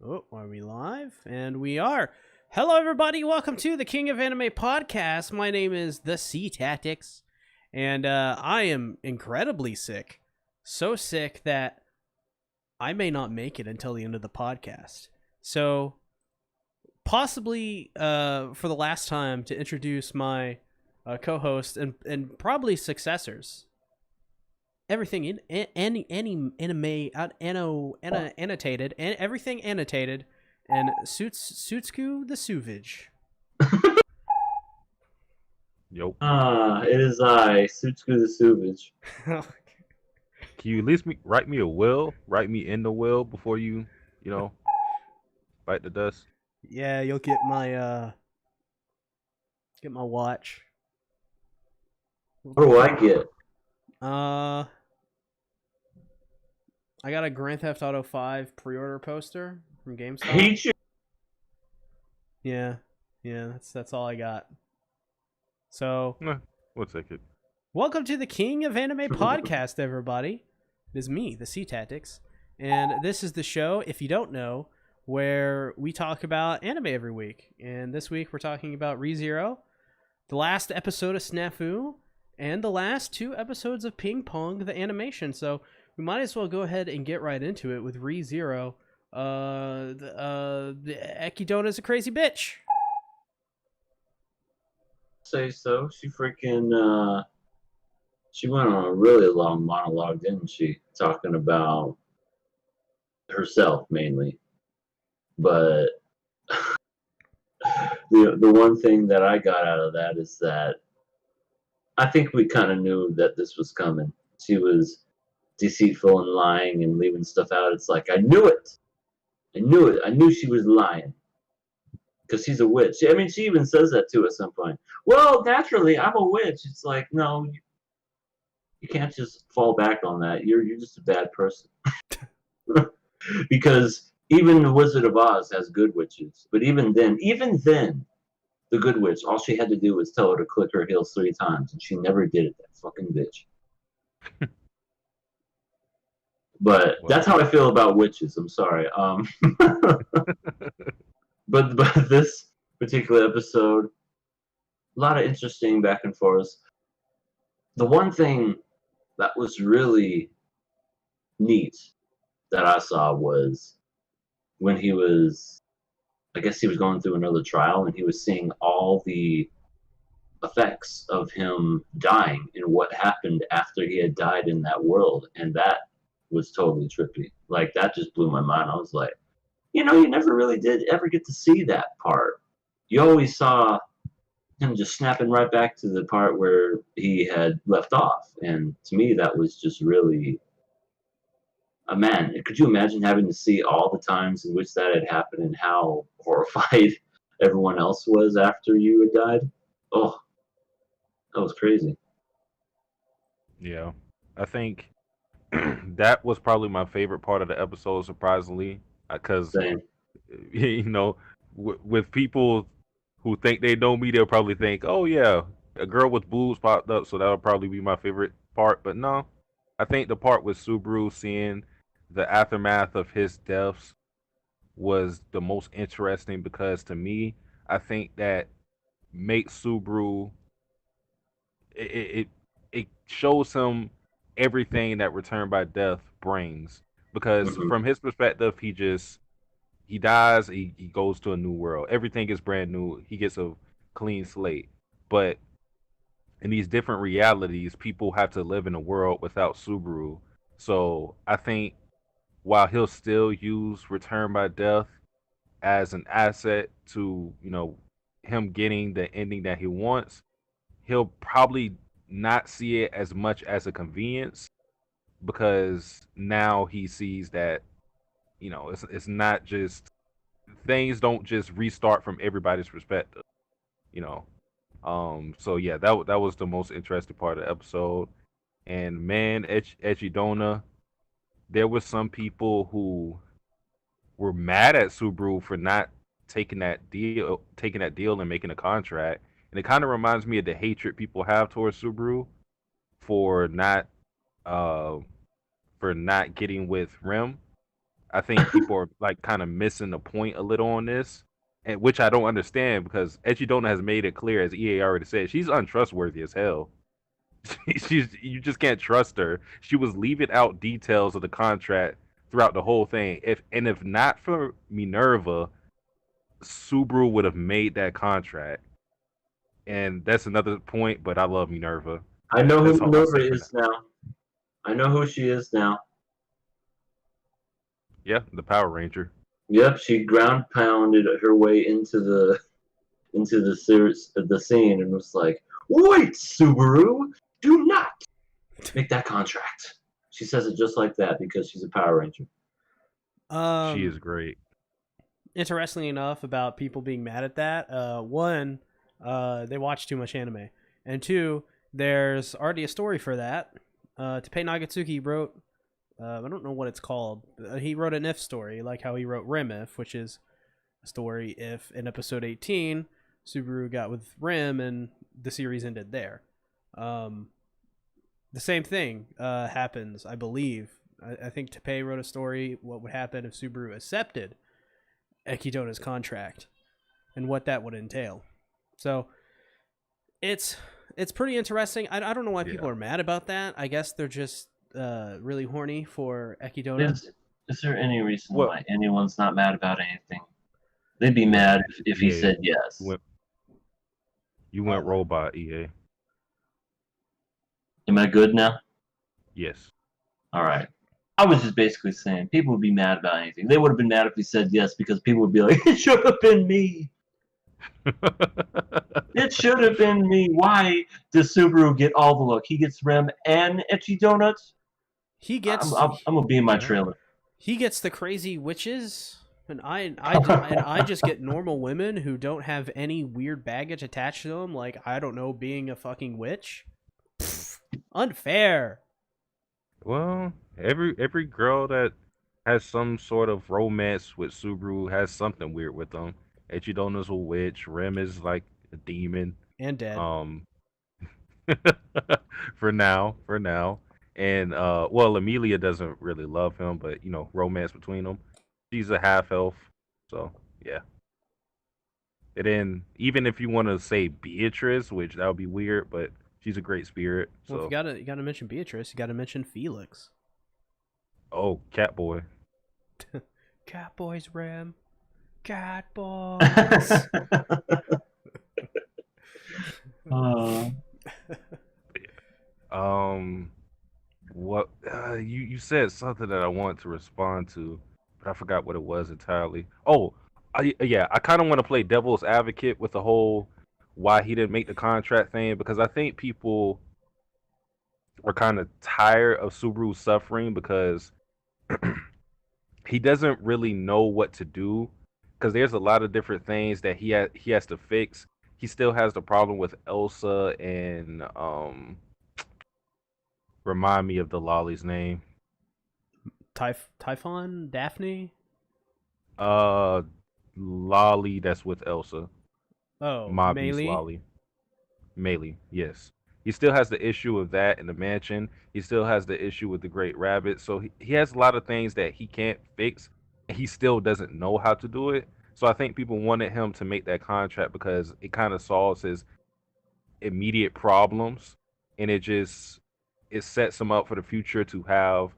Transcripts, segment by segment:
Oh, are we live? And we are. Hello, everybody. Welcome to the King of Anime podcast. My name is the SeaTactics, and I am incredibly sick. So sick that I may not make it until the end of the podcast. So, possibly for the last time, to introduce my co-host and probably successors. Everything in any anime annotated and everything annotated and Suitsku the Suvage. Yo, It is I, Sutsuku the Suvage. can you at least write me a will? Write me in the will before you bite the dust. Yeah, you'll get my watch. What do I get? I got a Grand Theft Auto 5 pre-order poster from GameStop. Hate you. Yeah, that's all I got. So, We'll take it. welcome to the King of Anime podcast, everybody. It is me, the SeaTactics, and this is the show, if you don't know, where we talk about anime every week. And this week we're talking about ReZero, the last episode of SNAFU, and the last 2 episodes of Pong, the animation. So we might as well go ahead and get right into it with ReZero. Ekidona is a crazy bitch. Say so. She freaking, she went on a really long monologue, didn't she? Talking about herself mainly. But the one thing that I got out of that is that I think we kind of knew that this was coming. She was deceitful and lying and leaving stuff out. It's like, I knew it. I knew it. I knew she was lying. Because she's a witch. I mean, she even says that too at some point. Well, naturally, I'm a witch. It's like, no, you can't just fall back on that. You're just a bad person. Because even the Wizard of Oz has good witches. But even then, the good witch, all she had to do was tell her to click her heels 3 times, and she never did it. That fucking bitch. But that's how I feel about witches. I'm sorry. But this particular episode, a lot of interesting back and forth. The one thing that was really neat that I saw was when he was, I guess he was going through another trial and he was seeing all the effects of him dying and what happened after he had died in that world. And that was totally trippy. Like, that just blew my mind. I was like, you never really did ever get to see that part. You always saw him just snapping right back to the part where he had left off. And to me, that was just really, man, could you imagine having to see all the times in which that had happened and how horrified everyone else was after you had died? Oh, that was crazy. Yeah, I think that was probably my favorite part of the episode, surprisingly, because Same. with people who think they know me, they'll probably think, "Oh yeah, a girl with boobs popped up," so that'll probably be my favorite part. But no, I think the part with Subaru seeing the aftermath of his deaths was the most interesting because to me, I think that makes Subaru it shows him everything that Return by Death brings because Mhm. from his perspective, he dies, he goes to a new world. Everything is brand new. He gets a clean slate. But in these different realities, people have to live in a world without Subaru. So I think while he'll still use Return by Death as an asset to, him getting the ending that he wants, he'll probably not see it as much as a convenience because now he sees that, it's not just things don't just restart from everybody's perspective, you know. So yeah, that was the most interesting part of the episode. And man, Echidona, there were some people who were mad at Subaru for not taking that deal and making a contract. And it kind of reminds me of the hatred people have towards Subaru for not uh for not getting with Rim. I think people are like kind of missing the point a little on this, and which I don't understand because Echidona has made it clear, as EA already said, she's untrustworthy as hell. You just can't trust her. She was leaving out details of the contract throughout the whole thing. If not for Minerva, Subaru would have made that contract. And that's another point, but I love Minerva. I know who That's all I'll Minerva say for now. is now. I know who she is now. Yeah, the Power Ranger. Yep, she ground pounded her way into the series, the scene, and was like, "Wait, Subaru, do not make that contract." She says it just like that because she's a Power Ranger. She is great. Interestingly enough, about people being mad at that, one, they watch too much anime, and two, there's already a story for that. Teppei Nagatsuki wrote, I don't know what it's called. He wrote an if story, like how he wrote Rim If, which is a story if in episode 18 Subaru got with Rim and the series ended there. The same thing happens, I believe. I think Teppei wrote a story what would happen if Subaru accepted Ekidona's contract and what that would entail. So it's pretty interesting. I don't know why people are mad about that. I guess they're just really horny for Ekidona. Is there any reason why anyone's not mad about anything? They'd be mad if he said yes. You went robot, EA. Am I good now? Yes. All right. I was just basically saying people would be mad about anything. They would have been mad if he said yes because people would be like, it should have been me. It should have been me. Why does Subaru get all the look? He gets Rem and Etchy Donuts? He gets. I'm gonna be in my trailer. He gets the crazy witches, and I just get normal women who don't have any weird baggage attached to them, like I don't know, being a fucking witch. Pfft, unfair. Well, every girl that has some sort of romance with Subaru has something weird with them. Echidona's a witch. Rem is like a demon. And dead. For now. And well, Amelia doesn't really love him, but romance between them. She's a half elf, so yeah. And then even if you want to say Beatrice, which that would be weird, but she's a great spirit. So well, if you gotta mention Beatrice, you gotta mention Felix. Oh, Catboy. Catboy's Rem. Catboys. What you said something that I want to respond to, but I forgot what it was entirely. Oh, I kind of want to play devil's advocate with the whole why he didn't make the contract thing, because I think people are kind of tired of Subaru suffering because he doesn't really know what to do, because there's a lot of different things that he has to fix. He still has the problem with Elsa and remind me of the lolly's name. Typhon? Daphne? Lolly that's with Elsa. Oh, Mobby's Melee? Lolly. Melee, yes. He still has the issue of that in the mansion. He still has the issue with the Great Rabbit. So he has a lot of things that he can't fix. And he still doesn't know how to do it. So I think people wanted him to make that contract because it kind of solves his immediate problems. And it sets him up for the future to have,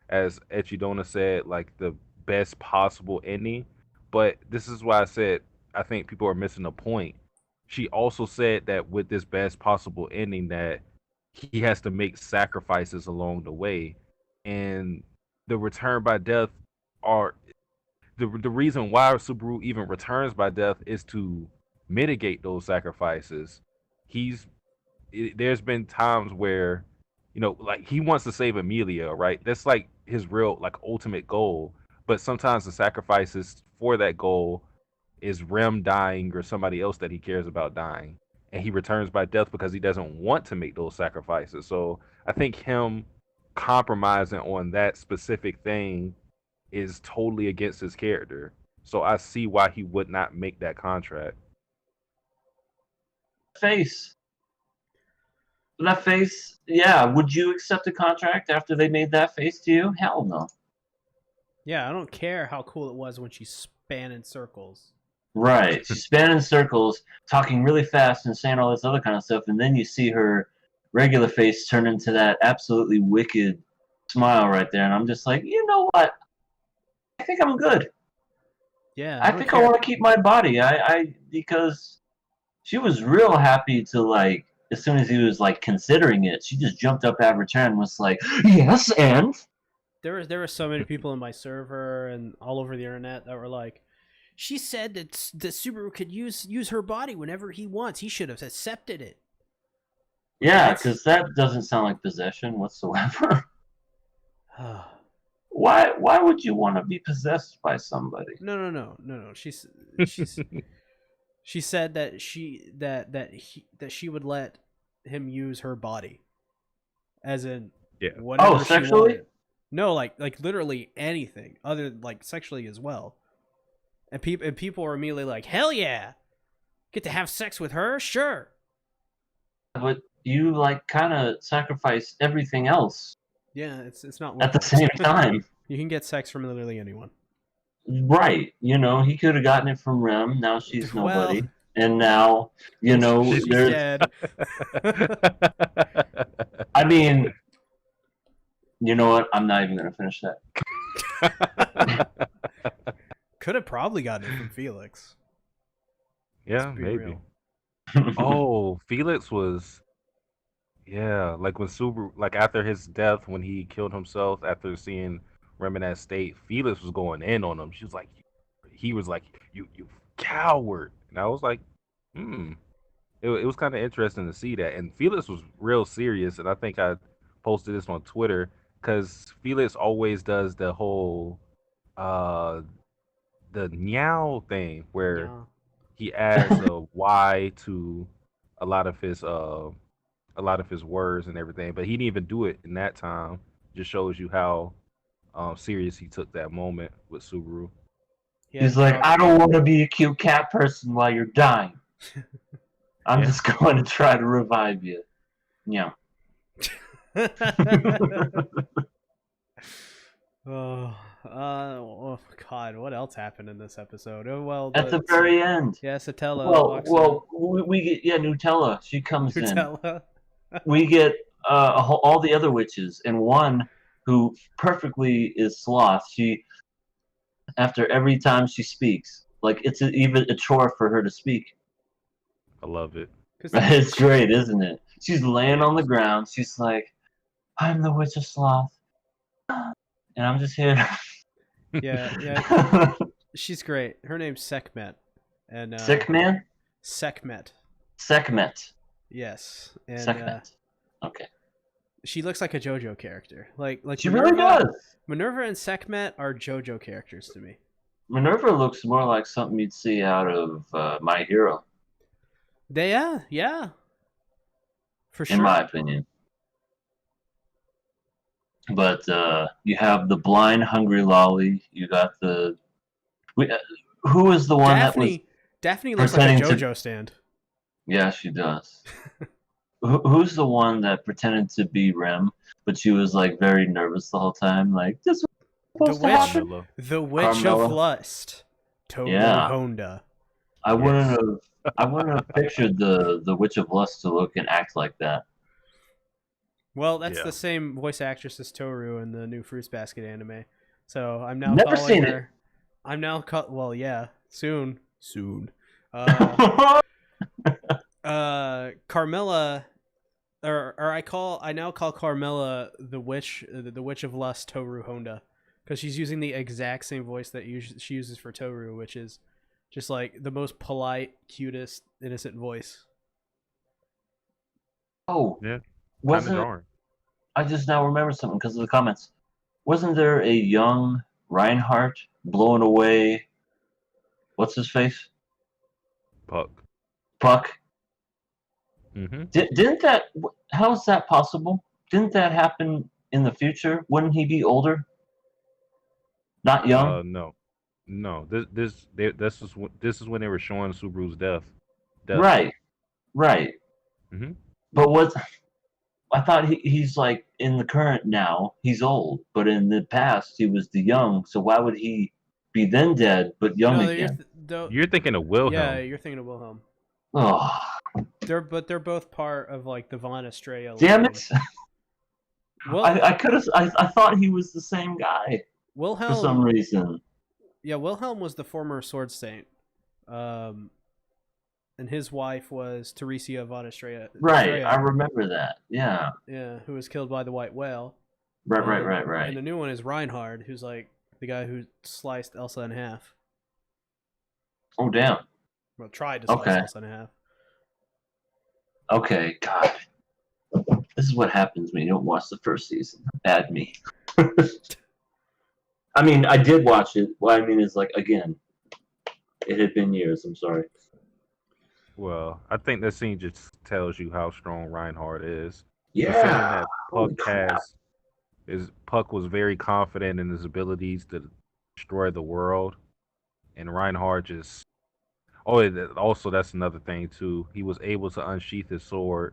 as Echidona said, like the best possible ending. But this is why I said I think people are missing the point. She also said that with this best possible ending that he has to make sacrifices along the way. And the return by death are the reason why Subaru even returns by death is to mitigate those sacrifices. There's been times where like he wants to save Amelia, right? That's like his real like ultimate goal. But sometimes the sacrifices for that goal is Rem dying or somebody else that he cares about dying. And he returns by death because he doesn't want to make those sacrifices. So I think him compromising on that specific thing is totally against his character. So I see why he would not make that contract. That face, yeah. Would you accept a contract after they made that face to you? Hell no. Yeah, I don't care how cool it was when she span in circles. Right. She's spanning circles, talking really fast and saying all this other kind of stuff, and then you see her regular face turn into that absolutely wicked smile right there, and I'm just like, you know what? I think I'm good. Yeah, I don't think I care. want to keep my body. Because she was real happy to like as soon as he was like considering it, she just jumped up out of her chair and was like, yes, and There were so many people in my server and all over the internet that were like, she said that Subaru could use her body whenever he wants. He should have accepted it. yeah, That's- because that doesn't sound like possession whatsoever. no, Why would you want to be possessed by somebody? no. She said that she would let him use her body, as in Yeah. whatever Oh, she sexually? wanted. No, like literally anything other like sexually as well. And people were immediately like, hell yeah, get to have sex with her, sure. But you like kind of sacrifice everything else Yeah, it's not at worth the it. same time. You can get sex from literally anyone. Right. You know, he could have gotten it from Rem. Now she's Well, nobody. And now, you know, she's there's. dead. I mean, you know what? I'm not even going to finish that. Could have probably gotten it from Felix. Yeah, Let's be maybe. real. Oh, Felix was, yeah, like when Subaru, like after his death, when he killed himself after seeing Rem in that state, Felix was going in on him. He was like, you coward. And I was like, It was kind of interesting to see that. And Felix was real serious. And I think I posted this on Twitter because Felix always does the whole, the meow thing where Yeah. he adds a Y to a lot of his words and everything, but he didn't even do it in that time. Just shows you how serious he took that moment with Subaru. He's like, I don't want to be a cute cat person while you're dying. I'm Yeah. just going to try to revive you. Yeah. Oh God! What else happened in this episode? Oh well, At the very end. yeah, Satella. Well, we get Nutella. She comes Nutella. in. We get all the other witches, and one who perfectly is Sloth. She, after every time she speaks, like it's even a chore for her to speak. I love it. It's great, isn't it? She's laying on the ground. She's like, I'm the witch of Sloth, and I'm just here. Yeah. She's great. Her name's Sekhmet. And Sick man? Sekhmet. Sekhmet. Yes. And Sekhmet. Okay. she looks like a JoJo character. Like She really does. Minerva and Sekhmet are JoJo characters to me. Minerva looks more like something you'd see out of My Hero. Yeah. For sure. In my opinion. But you have the blind, hungry lolly. You got the. Who is the one that was. Daphne looks like a pretending JoJo stand. Yeah, she does. Who's the one that pretended to be Rem, but she was like very nervous the whole time? Like, this was supposed to happen? Carmella. The Witch of Lust. Toru Yeah. Honda. I wouldn't have pictured the Witch of Lust to look and act like that. Well, that's Yeah. the same voice actress as Toru in the new Fruits Basket anime. So I'm now Never calling seen her. it. I'm now well, yeah, soon. Carmilla, or I now call Carmilla the witch of lust Toru Honda, because she's using the exact same voice that she uses for Toru, which is just like the most polite, cutest, innocent voice. Oh, Yeah. wasn't I just now remember something because of the comments? Wasn't there a young Reinhardt blowing away? What's his face? Puck. Mm-hmm. Didn't that? How is that possible? Didn't that happen in the future? Wouldn't he be older? Not young. No. This is when they were showing Subaru's death. Right. Mm-hmm. But I thought he's like in the current now, he's old, but in the past he was the young. So why would he be then dead but young No, again? You're thinking of yeah, Wilhelm. you're thinking of Wilhelm. Oh, They're both part of like the Von Estrella damn line. it! Well, I could have. I thought he was the same guy for some Wilhelm. reason. Yeah, Wilhelm was the former sword saint. And his wife was Teresia von Estrella. Right, I remember that. Yeah. Yeah, who was killed by the white whale. Right. And the new one is Reinhard, who's like the guy who sliced Elsa in half. Oh damn. Well, tried to slice Elsa in half. Okay, God. This is what happens when you don't watch the first season. Bad me. I mean, I did watch it. What I mean is, like, again, it had been years. I'm sorry. Well, I think that scene just tells you how strong Reinhardt is. Yeah. The feeling that Holy Puck crap. has is Puck was very confident in his abilities to destroy the world, and Reinhardt just. Oh, also that's another thing too. He was able to unsheath his sword,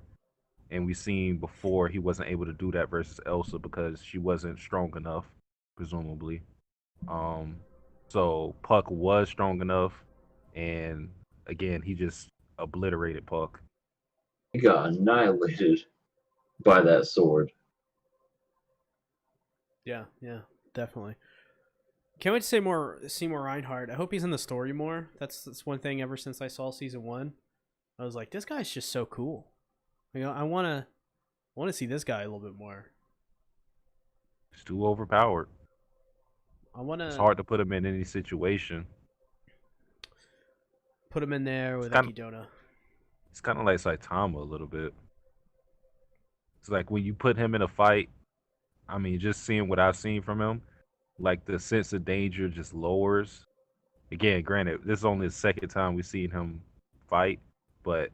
and we seen before he wasn't able to do that versus Elsa because she wasn't strong enough, presumably. So Puck was strong enough, and again he just obliterated Puck. He got annihilated by that sword. Yeah, definitely. Can't wait to see more Reinhardt. I hope he's in the story more. That's one thing ever since I saw season 1. I was like, this guy's just so cool. You know, I wanna see this guy a little bit more. He's too overpowered. It's hard to put him in any situation. Put him in there with Akidona. It's kind of like Saitama a little bit. It's like when you put him in a fight, I mean, just seeing what I've seen from him, like the sense of danger just lowers. Again, granted, this is only the second time we've seen him fight, but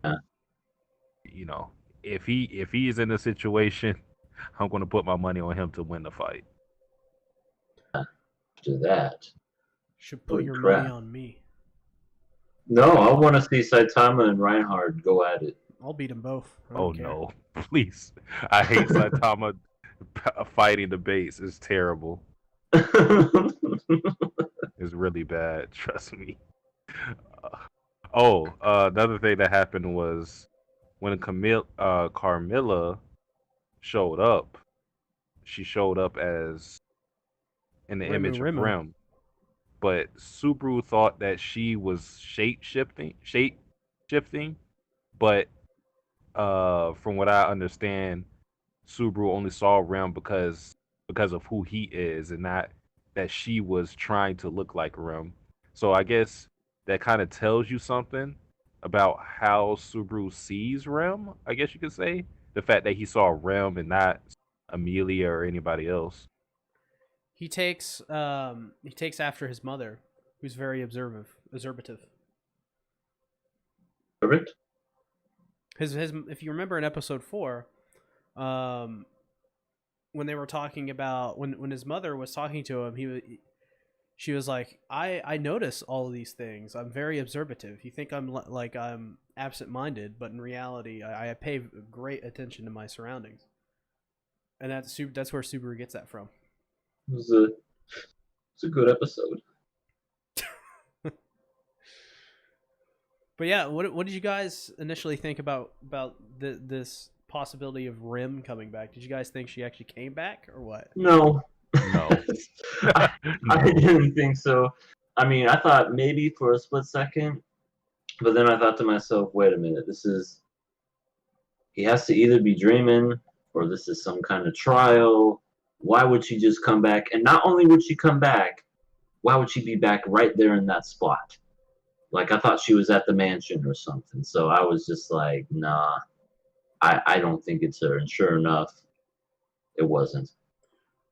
you know, if he is in a situation, I'm going to put my money on him to win the fight. After that, should put your money on me. No, I want to see Saitama and Reinhardt go at it. I'll beat them both. Oh no, please! I hate Saitama fighting the base. It's terrible. It's really bad. Trust me. Another thing that happened was when Carmilla showed up. She showed up as in the image of Rem, but Subaru thought that she was shape shifting, but from what I understand, Subaru only saw Rem because of who he is, and not that she was trying to look like Rem. So I guess that kind of tells you something about how Subaru sees Rem. I guess you could say the fact that he saw Rem and not Amelia or anybody else. He takes after his mother, who's very observative. Perfect. His if you remember in episode 4, when they were talking about when his mother was talking to him, she was like, I notice all of these things. I'm very observative. You think I'm absent-minded, but in reality, I pay great attention to my surroundings. And that's where Subaru gets that from. It's a good episode. But yeah, what did you guys initially think about this possibility of Rim coming back? Did you guys think she actually came back or what? No. No. I didn't think so. I mean, I thought maybe for a split second, but then I thought to myself, wait a minute, he has to either be dreaming or this is some kind of trial. Why would she just come back? And not only would she come back, why would she be back right there in that spot? Like, I thought she was at the mansion or something. So I was just like, nah, I don't think it's her. And sure enough, it wasn't.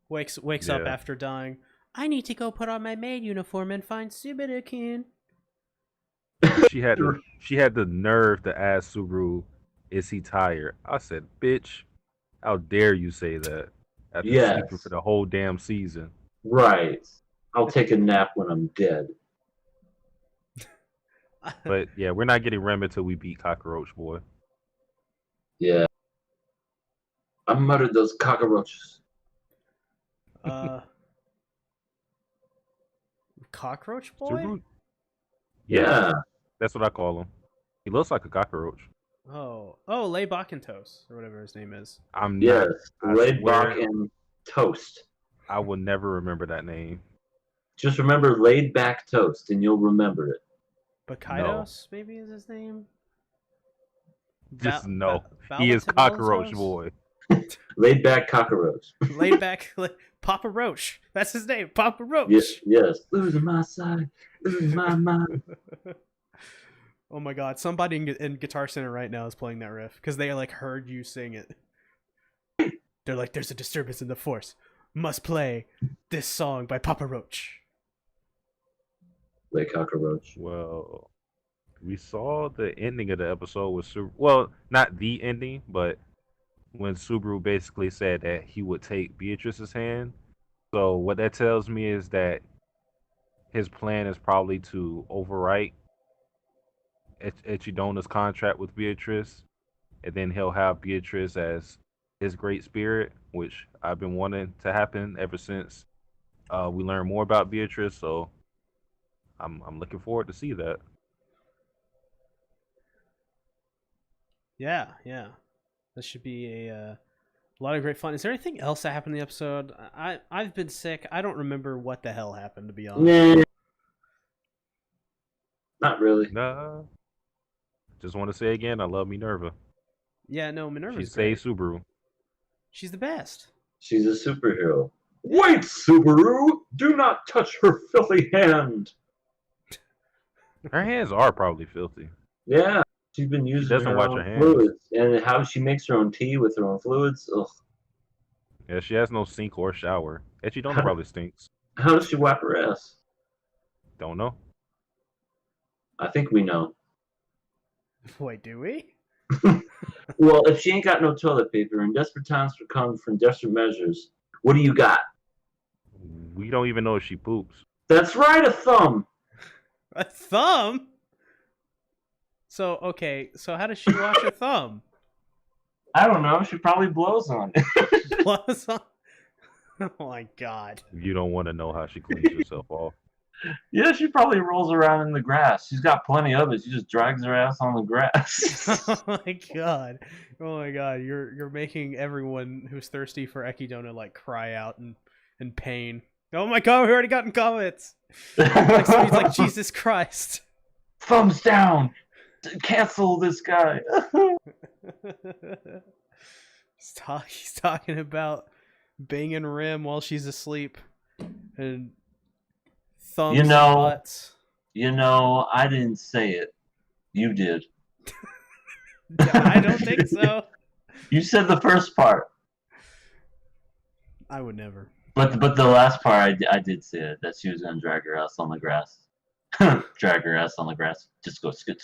Wakes up after dying. I need to go put on my maid uniform and find Subaru-kun. She had the nerve to ask Subaru, "Is he tired?" I said, "Bitch, how dare you say that?" After sleeping for the whole damn season. Right. I'll take a nap when I'm dead. But yeah, we're not getting Rem until we beat Cockroach Boy. Yeah. I murdered those cockroaches. Cockroach boy? Subaru? Yeah, Yeah. that's what I call him. He looks like a cockroach. Oh, Lay Bakentos, or whatever his name is. I'm Yes. not. I Laid swear, back and toast. I will never remember that name. Just remember laid back toast, and you'll remember it. Bakaitos, maybe is his name? Just no. He is cockroach boy. Laid back cockroach. Laid back Papa Roach. That's his name, Papa Roach. Yes. Losing my side, losing my mind. Oh my god, somebody in Guitar Center right now is playing that riff because they like heard you sing it. They're like, there's a disturbance in the force. Must play this song by Papa Roach. Lay cockroach. Well, we saw the ending of the episode with Subaru. Well, not the ending, but when Subaru basically said that he would take Beatrice's hand. So what that tells me is that his plan is probably to overwrite Echidona's contract with Beatrice, and then he'll have Beatrice as his great spirit, which I've been wanting to happen ever since we learned more about Beatrice. So I'm looking forward to see that. Yeah. This should be a lot of great fun. Is there anything else that happened in the episode? I've been sick. I don't remember what the hell happened, to be honest. Nah. Not really. Nah. Just want to say again, I love Minerva. Yeah, no, Minerva's She great. saved Subaru. She's the best. She's a superhero. Wait, Subaru! Do not touch her filthy hand! Her hands are probably filthy. Yeah, she's been using doesn't her wash own her hands. fluids. And how she makes her own tea with her own fluids. Ugh. Yeah, she has no sink or shower. Echidona probably stinks. How does she wipe her ass? Don't know. I think we know. Wait, do we? Well, if she ain't got no toilet paper and desperate times come from desperate measures, what do you got? We don't even know if she poops. That's right, a thumb! A thumb? So, okay, so how does she wash a thumb? I don't know. She probably blows on it. Blows on? Oh my god. You don't want to know how she cleans herself off. Yeah, she probably rolls around in the grass. She's got plenty of it. She just drags her ass on the grass. Oh my god. Oh my god. You're making everyone who's thirsty for Echidona like cry out in pain. Oh my god, we already gotten comments. Like somebody's like, Jesus Christ. Thumbs down. Cancel this guy. He's talking about banging Rim while she's asleep. And thumbs and butts. I didn't say it. You did. I don't think so. You said the first part. I would never. But the last part, I did say it. That she was gonna drag her ass on the grass. Drag her ass on the grass. Just go scoot.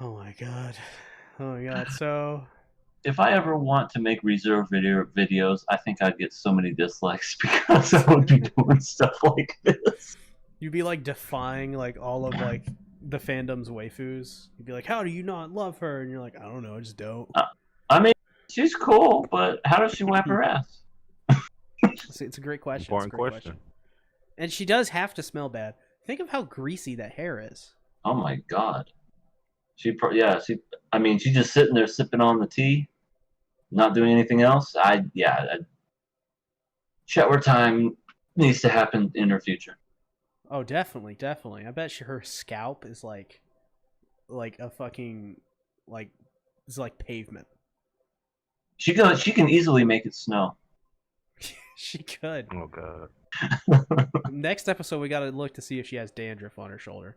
Oh my god. Oh my god. So if I ever want to make reserve videos, I think I'd get so many dislikes because I would be doing stuff like this. you'd be like defying like all of like the fandom's waifus. You'd be like, how do you not love her? And you're like, I don't know, I just don't. I mean, she's cool, but how does she wipe her ass? It's a great question. Important question. And she does have to smell bad. Think of how greasy that hair is. Oh my god. She's just sitting there sipping on the tea, not doing anything else. Shower time needs to happen in her future. Oh, definitely. I bet her scalp is like a fucking it's like pavement. She can easily make it snow. She could. Oh god. Next episode, we gotta look to see if she has dandruff on her shoulder.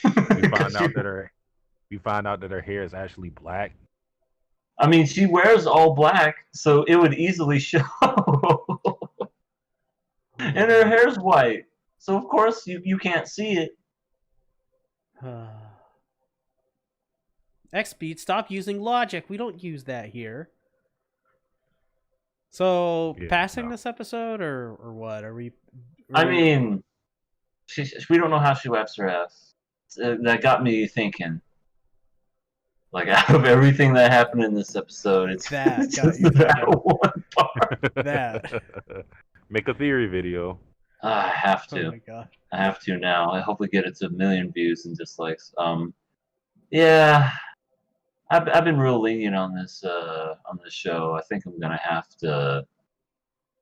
We find out that her hair is actually black. I mean, she wears all black, so it would easily show. And her hair's white, so of course you can't see it. X-Beat, stop using logic. We don't use that here. So, passing this episode, or what? Are we... I mean, we don't know how she wipes her ass. That got me thinking. Like out of everything that happened in this episode, it's That it's got just you that thinking. one part. That. Make a theory video. I have Oh to. my god. I have to now. I hopefully get it to 1 million views and dislikes. Yeah, I've been real lenient on this show. I think I'm gonna have to.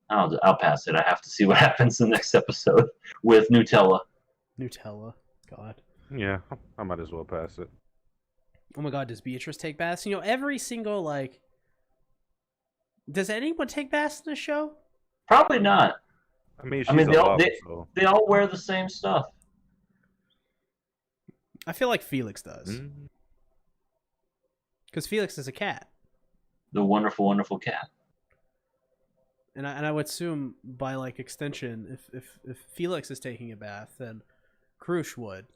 I'll pass it. I have to see what happens in the next episode with Nutella. Nutella. God. Yeah, I might as well pass it. Oh my god, does Beatrice take baths? You know, every single, like... Does anyone take baths in the show? Probably not. I mean, I mean, she's alive, so. they all wear the same stuff. I feel like Felix does. Mm. Because Felix is a cat. The wonderful, wonderful cat. And I would assume, by, like, extension, if Felix is taking a bath, then Krush would.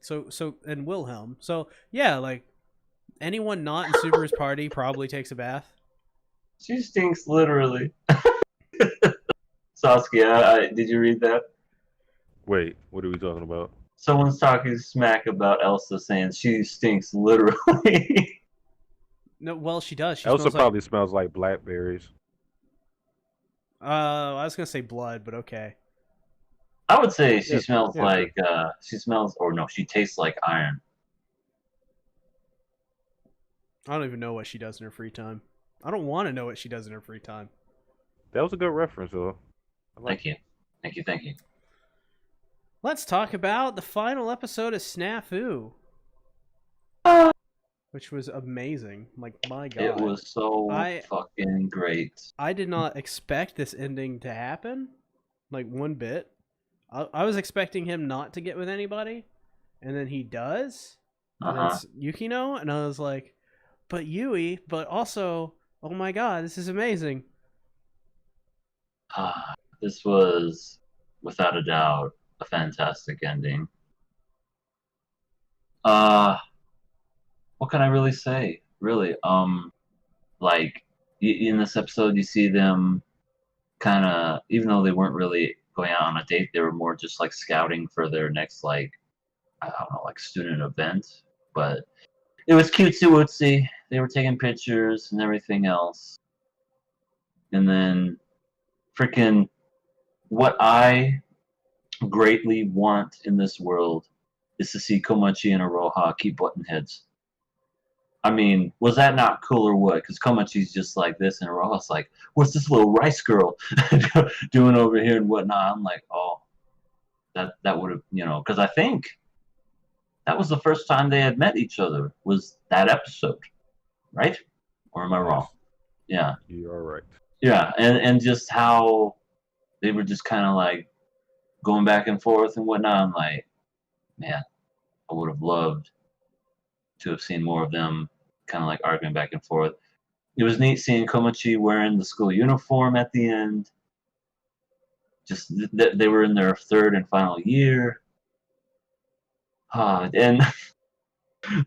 And Wilhelm. So, yeah, like, anyone not in Subaru's party probably takes a bath. She stinks literally. Saskia, did you read that? Wait, what are we talking about? Someone's talking smack about Elsa, saying she stinks literally. No, well, she does. She Elsa smells probably smells like blackberries. I was gonna say blood, but okay. I would say she Yeah, smells yeah. like she tastes like iron. I don't even know what she does in her free time. I don't want to know what she does in her free time. That was a good reference, though. Thank you. Let's talk about the final episode of SNAFU, which was amazing. Like, my god. It was so I- fucking great. I did not expect this ending to happen, like, one bit. I was expecting him not to get with anybody, and then he does. And Uh-huh. it's Yukino, and I was like, but Yui, but also, oh my god, this is amazing. This was, without a doubt, a fantastic ending. What can I really say? Really, like in this episode, you see them kind of, even though they weren't really going out on a date, they were more just like scouting for their next, like, I don't know, like student event. But it was cutesy wootsy. They were taking pictures and everything else. And then, freaking, what I greatly want in this world is to see Komachi and Aroha keep button heads. I mean, was that not cool or what? Because Komachi's just like this, and Aroha's like, what's this little rice girl doing over here and whatnot? I'm like, oh, that would have, because I think that was the first time they had met each other, was that episode, right? Or am I wrong? Yeah. You are right. Yeah, and just how they were just kind of like going back and forth and whatnot. I'm like, man, I would have loved to have seen more of them kind of like arguing back and forth. It was neat seeing Komachi wearing the school uniform at the end. Just they were in their third and final year. And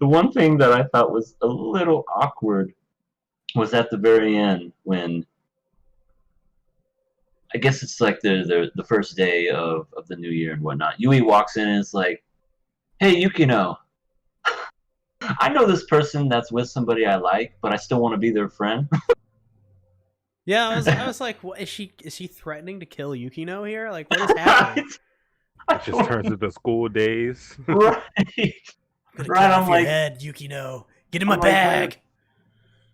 the one thing that I thought was a little awkward was at the very end when, I guess it's like the first day of the new year and whatnot. Yui walks in and is like, hey, Yukino, I know this person that's with somebody I like, but I still want to be their friend. Yeah, I was like, what, is she threatening to kill Yukino here? Like, what is happening? It just turns into school days. Right. I'm gonna Right, cut I'm off your like- head, Yukino. Get in my I'm like, bag.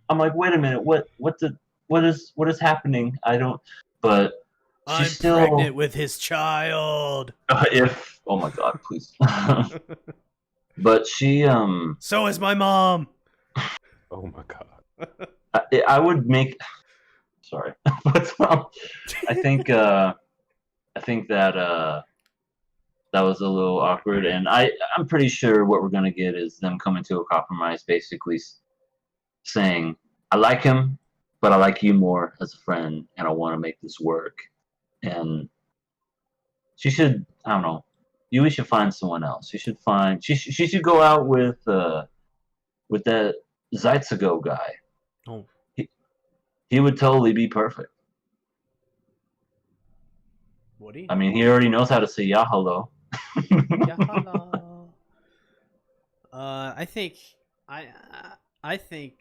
I'm like, wait a minute, what is happening? I don't. But she's I'm still pregnant with his child. if oh my god, please. But she So is my mom. Oh my god. I would make. Sorry, but I think that that was a little awkward, and I'm pretty sure what we're gonna get is them coming to a compromise, basically saying, I like him, but I like you more as a friend, and I want to make this work. And she should, I don't know, Yui should find someone else. She should go out with that Zaitsugo guy. Oh. He would totally be perfect. Would he? I mean, he already knows how to say Yahalo. Yeah, hello. I think I I think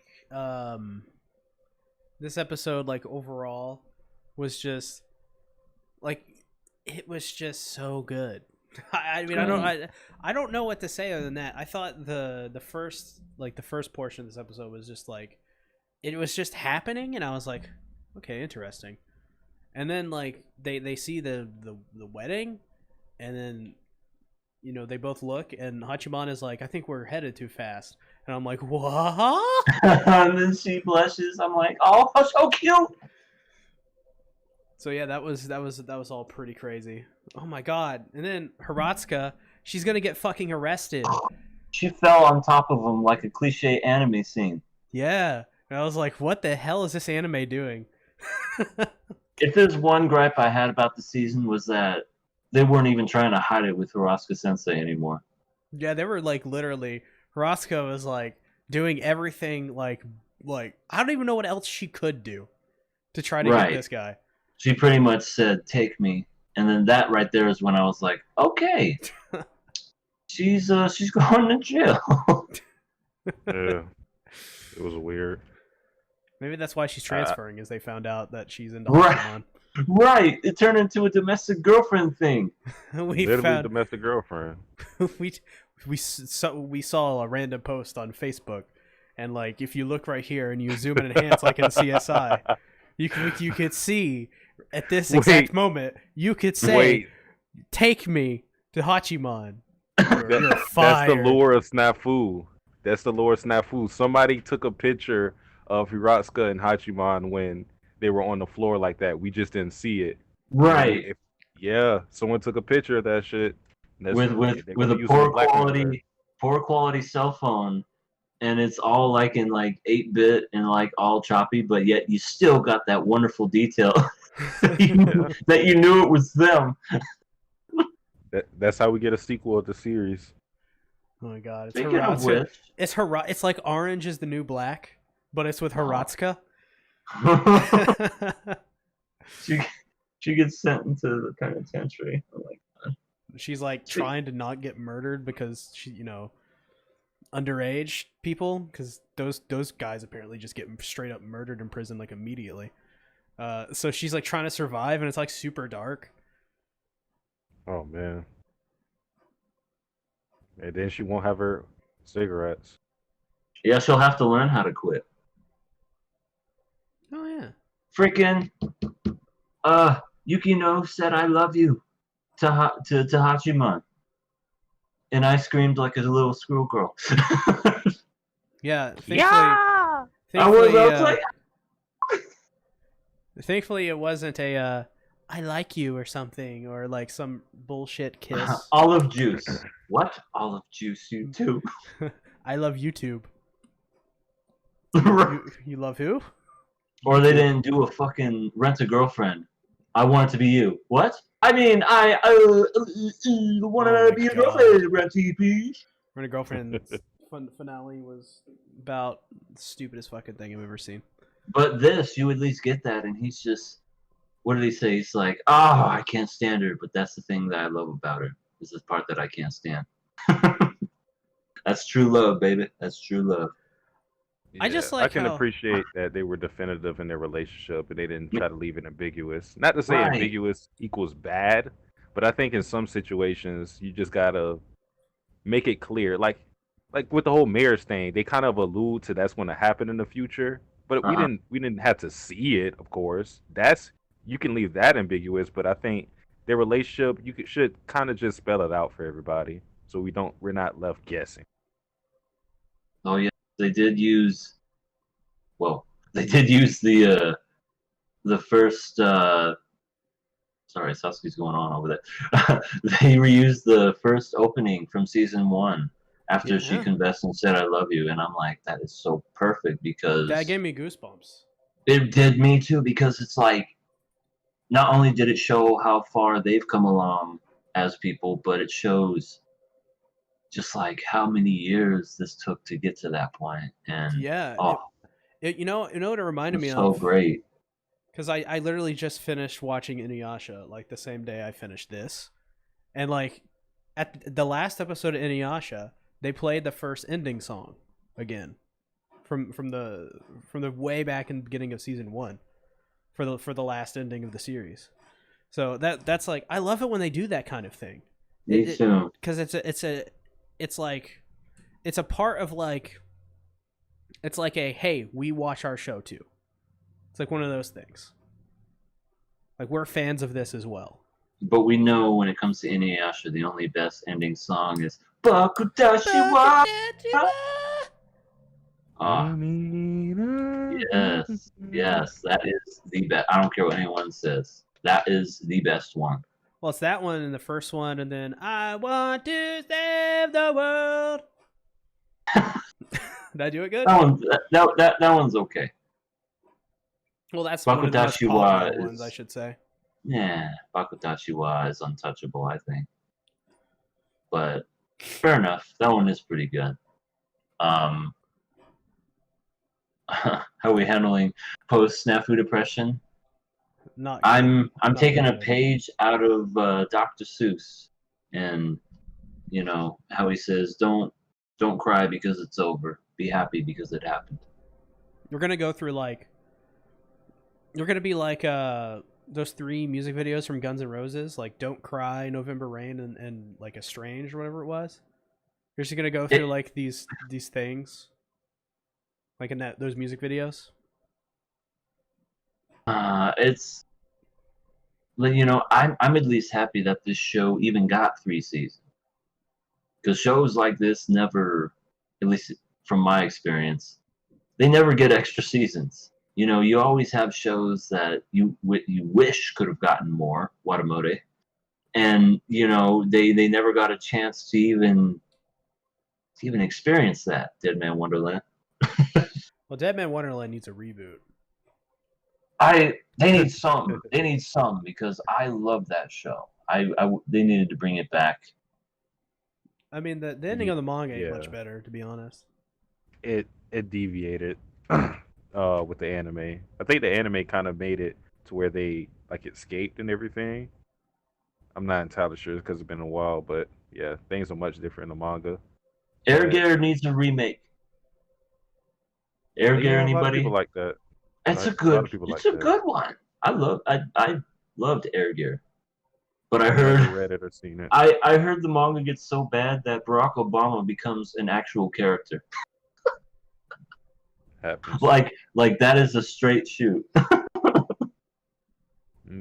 this episode, like, overall was just like, it was just so good. I mean, I don't know what to say other than that. I thought the first portion of this episode was just like, it was just happening, and I was like, okay, interesting. And then like they see the wedding, and then they both look, and Hachiman is like, I think we're headed too fast, and I'm like, what? And then she blushes. I'm like, oh, so cute. So yeah, that was all pretty crazy. Oh my god! And then Hiratsuka, she's gonna get fucking arrested. She fell on top of him like a cliche anime scene. Yeah, and I was like, what the hell is this anime doing? If there's one gripe I had about the season was that they weren't even trying to hide it with Hiratsuka Sensei anymore. Yeah, they were like literally. Hiratsuka was like doing everything like I don't even know what else she could do to try to get this guy. She pretty much said, "Take me," and then that right there is when I was like, "Okay, she's going to jail." Yeah, it was weird. Maybe that's why she's transferring, is they found out that she's into Right. Pokemon. Right, it turned into a domestic girlfriend thing. Literally domestic girlfriend. we saw a random post on Facebook, and like if you look right here and you zoom and enhance like in CSI, you could see at this exact moment you could say, "Take me to Hachiman." You're fired. That's the lore of SNAFU. Somebody took a picture of Hiratsuka and Hachiman when they were on the floor like that. We just didn't see it. Right. Someone took a picture of that shit. With a poor quality cell phone, and it's all like in like 8-bit and like all choppy, but yet you still got that wonderful detail that you knew it was them. That's how we get a sequel of the series. Oh my god! It's like Orange is the New Black, but it's with Hiratsuka. She gets sent into the penitentiary. Oh my god. She's like trying to not get murdered because she, underage people, because those guys apparently just get straight up murdered in prison like immediately. So she's like trying to survive, and it's like super dark. Oh man. And then she won't have her cigarettes. Yeah, she'll have to learn how to quit. Oh yeah. Freaking Yukino said I love you to Hachiman. And I screamed like a little schoolgirl. Yeah. Thankfully it wasn't a I like you or something, or like some bullshit kiss. Olive juice. What? Olive juice, you too. I love YouTube. You love who? Or they didn't do a fucking Rent a Girlfriend. I want it to be you. What? I mean, I want to be a girlfriend, Rent a Girlfriend finale was about the stupidest fucking thing I've ever seen. But this, you at least get that, and he's just, what did he say? He's like, I can't stand her, but that's the thing that I love about her, is the part that I can't stand. That's true love, baby. That's true love. Yeah, I can appreciate that they were definitive in their relationship and they didn't try to leave it ambiguous. Not to say ambiguous equals bad, but I think in some situations you just gotta make it clear. Like with the whole marriage thing, they kind of allude to that's going to happen in the future, but we didn't have to see it. Of course, you can leave that ambiguous, but I think their relationship should kind of just spell it out for everybody, so we're not left guessing. Oh yeah. They did use the first sorry, Sasuke's going on over there. They reused the first opening from season 1 after she confessed and said I love you, and I'm like, that is so perfect, because that gave me goosebumps. It did me too, because it's like, not only did it show how far they've come along as people, but it shows just like how many years this took to get to that point. And you know what it reminded me of? So great. Because I literally just finished watching Inuyasha like the same day I finished this, and like at the last episode of Inuyasha, they played the first ending song again from the way back in the beginning of season 1 for the last ending of the series. So that's like, I love it when they do that kind of thing. Me too. Because it's a part of like, it's like a, hey, we watch our show too. It's like one of those things. Like, we're fans of this as well. But we know when it comes to Inuyasha, the only best ending song is Bakutashi wa. Ah, yes, that is the best. I don't care what anyone says. That is the best one. Well, it's that one and the first one, and then I want to save the world. Did I do it good? That one's okay. Well, that's one of the most Bakutashi wa popular ones, I should say. Yeah, Bakutashi wa is untouchable, I think. But fair enough. That one is pretty good. How are we handling post SNAFU depression? Not. I'm taking a good. page out of Dr. Seuss, and you know how he says, "Don't cry because it's over. Be happy because it happened." We're gonna go through like. You're gonna be like those 3 music videos from Guns N' Roses, like "Don't Cry," "November Rain," and like "Estranged" or whatever it was. You're just gonna go through like these things, like in those music videos. It's, you know, I'm at least happy that this show even got 3 seasons, because shows like this never, at least from my experience, they never get extra seasons. You know, you always have shows that you wish could have gotten more, Watamote, and you know they never got a chance to even experience that. Dead Man Wonderland. Well, Dead Man Wonderland needs a reboot. They need some. They need some, because I love that show. They needed to bring it back. I mean, the ending of the manga ain't Yeah. much better, to be honest. It deviated with the anime. I think the anime kind of made it to where they like escaped and everything. I'm not entirely sure because it's been a while, but yeah, things are much different in the manga. Ergare needs a remake. Yeah, Ergare, a lot of anybody? people like that. It's a lot good. of people It's like a that. good one. I loved Ergare, but I I've never heard read it or seen it. I heard the manga gets so bad that Barack Obama becomes an actual character. Happens. Like that is a straight shoot.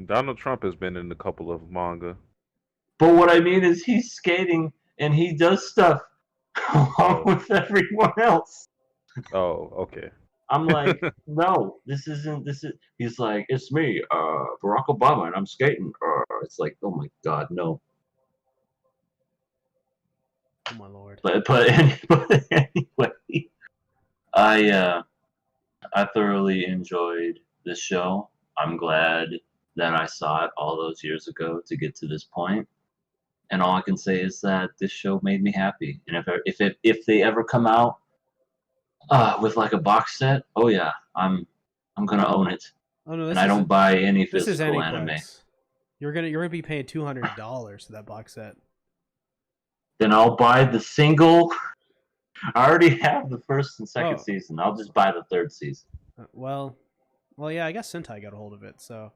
Donald Trump has been in a couple of manga. But what I mean is he's skating and he does stuff along with everyone else. Oh, okay. I'm like, no, this isn't. This is. He's like, it's me, Barack Obama, and I'm skating. It's like, oh my god, no. Oh my lord. But anyway, I thoroughly enjoyed this show. I'm glad that I saw it all those years ago to get to this point. And all I can say is that this show made me happy. And if they ever come out with like a box set, oh yeah, I'm gonna own it. Oh no, And I don't buy any this is physical Aniplex. anime. You're gonna be paying $200 for that box set. Then I'll buy the single. I already have the first and second season. I'll just buy the 3rd season. Well, yeah, I guess Sentai got a hold of it. So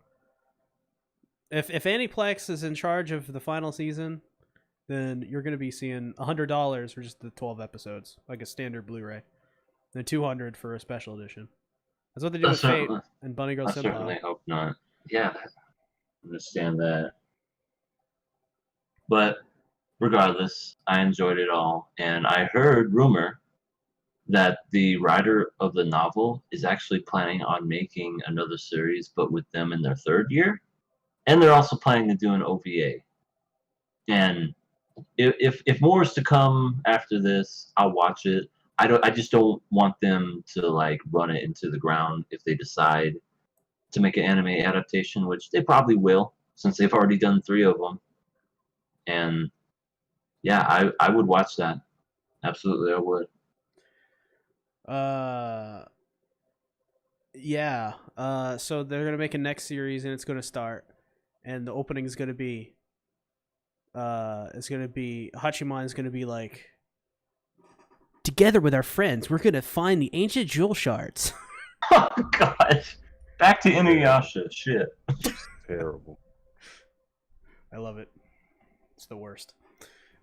if Aniplex is in charge of the final season, then you're gonna be seeing $100 for just the 12 episodes, like a standard Blu-ray, then $200 for a special edition. That's what they do with Fate and Bunny Girl I Senpai. certainly hope not. Yeah, I understand that. But regardless, I enjoyed it all, and I heard rumor that the writer of the novel is actually planning on making another series, but with them in their 3rd year, and they're also planning to do an OVA. And if more is to come after this, I'll watch it. I just don't want them to like run it into the ground if they decide to make an anime adaptation, which they probably will, since they've already done 3 of them. And yeah, I would watch that. Absolutely, I would. Yeah. So they're gonna make a next series, and it's gonna start, and the opening is gonna be, Hachiman's gonna be like, together with our friends, we're gonna find the ancient jewel shards. Oh gosh. Back to Inuyasha. Shit. Terrible. I love it. It's the worst.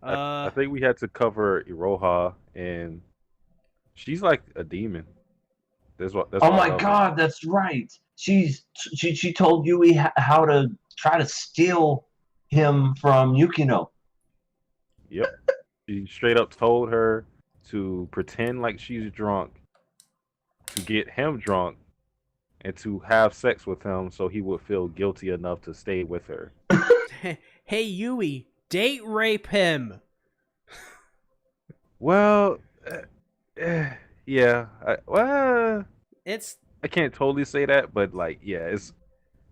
I think we had to cover Iroha, and she's like a demon. That's what. That's Oh why I my love her. god, that's right. She told Yui how to try to steal him from Yukino. Yep. She straight up told her to pretend like she's drunk, to get him drunk, and to have sex with him so he would feel guilty enough to stay with her. Hey Yui, date rape him. Well, yeah. It's I can't totally say that, but like, yeah,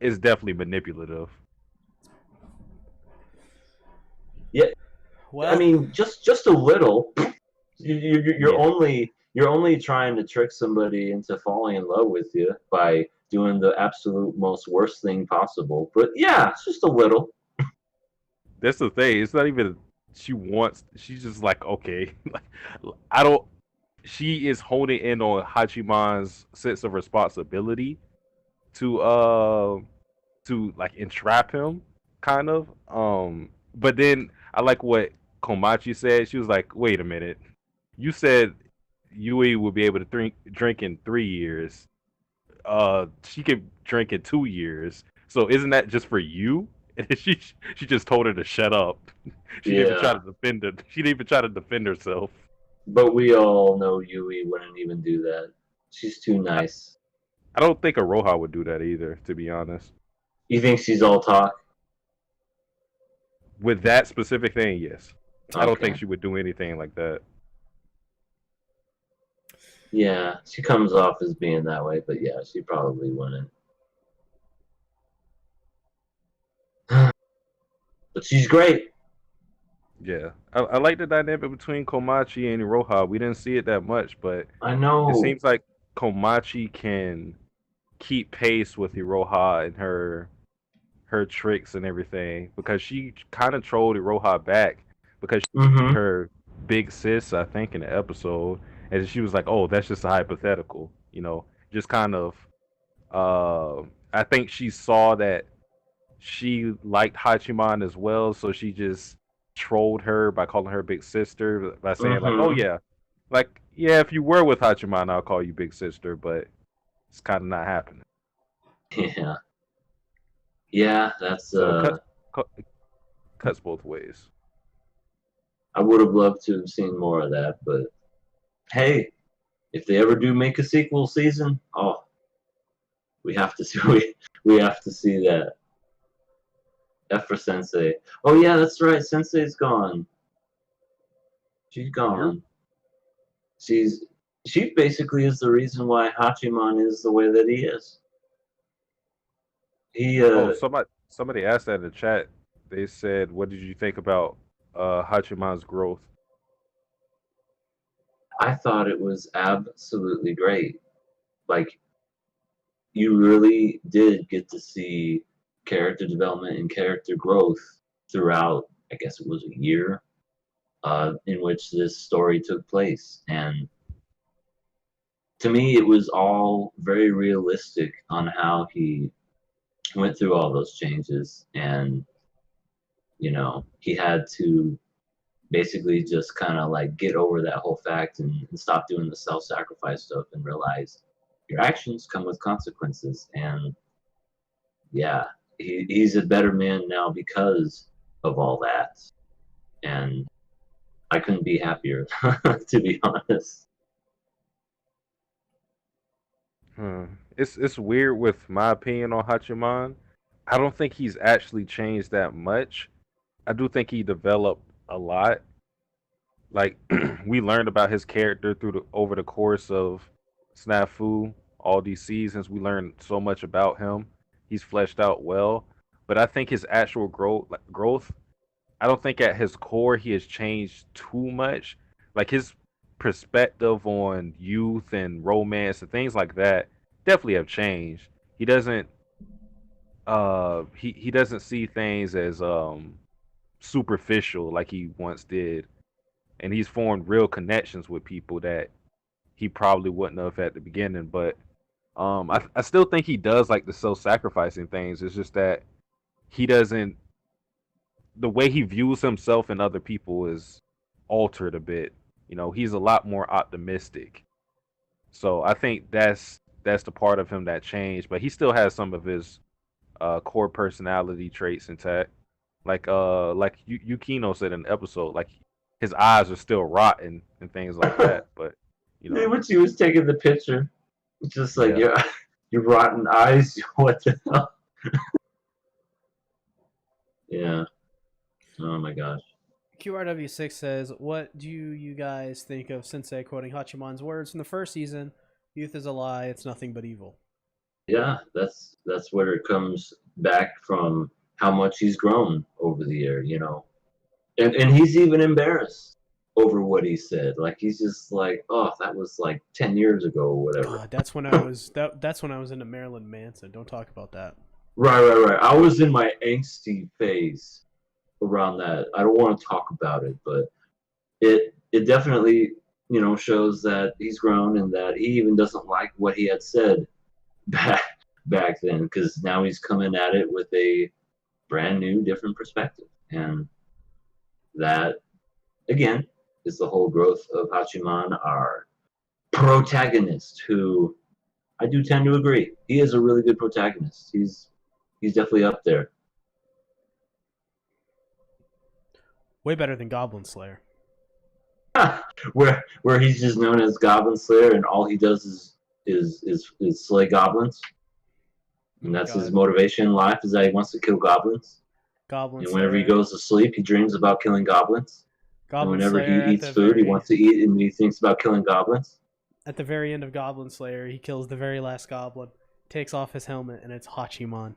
it's definitely manipulative. Yeah, well. I mean, just a little. You're Yeah. only trying to trick somebody into falling in love with you by doing the absolute most worst thing possible. But yeah, it's just a little. That's the thing. It's not even she wants. She's just like, okay, like, I don't. She is honing in on Hachiman's sense of responsibility to like entrap him, kind of. But then I like what Komachi said. She was like, wait a minute, you said Yui will be able to drink in 3 years. She could drink in 2 years. So isn't that just for you? And she just told her to shut up. She didn't even try Yeah, to defend it. She didn't even try to defend herself. but we all know Yui wouldn't even do that. She's too I, nice. I don't think Aroha would do that either, to be honest. You think she's all talk? With that specific thing, yes. I don't think Okay. she would do anything like that. Yeah, she comes off as being that way, but yeah, she probably wouldn't. But she's great. Yeah, I like the dynamic between Komachi and Iroha. We didn't see it that much, but I it know. seems like Komachi can keep pace with Iroha and her tricks and everything because she kind of trolled Iroha back because Mm-hmm. her big sis, I think, in the episode, and she was like, "Oh, that's just a hypothetical," just kind of. I think she saw that she liked Hachiman as well, so she just trolled her by calling her big sister by saying like, "Oh Mm-hmm. yeah, like yeah, if you were with Hachiman, I'll call you big sister," but it's kind of not happening. Yeah. Yeah, that's So cuts both ways. I would have loved to have seen more of that, but hey, if they ever do make a sequel season, oh, we have to see we have to see that. F for Sensei. Oh yeah, that's right. Sensei's gone. She's You're gone. She's she basically is the reason why Hachiman is the way that he is. He Oh, somebody asked that in the chat. They said, "What did you think about Hachiman's growth?" I thought it was absolutely great. Like you really did get to see character development and character growth throughout, I guess it was a year, in which this story took place. And to me, it was all very realistic on how he went through all those changes. And, he had to basically just kind of like get over that whole fact and stop doing the self sacrifice stuff and realize your actions come with consequences. And yeah, he's a better man now because of all that. And I couldn't be happier, to be honest. Hmm. It's weird with my opinion on Hachiman. I don't think he's actually changed that much. I do think he developed a lot. Like we learned about his character over the course of SNAFU, all these seasons. We learned so much about him. He's fleshed out well, but I think his actual growth. I don't think at his core he has changed too much. Like his perspective on youth and romance and things like that definitely have changed. He doesn't see things as superficial like he once did. and he's formed real connections with people that he probably wouldn't have at the beginning. But I still think he does like the self-sacrificing things. It's just that he doesn't. The way he views himself and other people is altered a bit. You know, he's a lot more optimistic. So I think that's the part of him that changed. But he still has some of his core personality traits intact. Like Yukino said in the episode, like his eyes are still rotten and things like that. But you know, When she was taking the picture, it's just like yeah. your rotten eyes. What the hell? Yeah. Oh my gosh. QRW6 says, "What do you guys think of Sensei quoting Hachiman's words from the first season? Youth is a lie. It's nothing but evil." Yeah, that's where it comes back from how much he's grown over the year, you know. And he's even embarrassed over what he said. Like he's just like, oh, that was like 10 years ago or whatever. God, that's when I was that's when I was into Marilyn Manson. Don't talk about that. Right. I was in my angsty phase around that. I don't want to talk about it, but it definitely, you know, shows that he's grown and that he even doesn't like what he had said back then, because now he's coming at it with a brand new, different perspective. And that, again, is the whole growth of Hachiman, our protagonist, who I do tend to agree. He is a really good protagonist. He's definitely up there. Way better than Goblin Slayer. where he's just known as Goblin Slayer, and all he does is slay goblins, and that's his motivation in life, is that he wants to kill goblins. Goblin And whenever he Slayer. goes to sleep, he dreams about killing goblins. Goblin And whenever Slayer he eats food, he wants to eat, and he thinks about killing goblins. At the very end of Goblin Slayer, he kills the very last goblin, takes off his helmet, and it's Hachiman.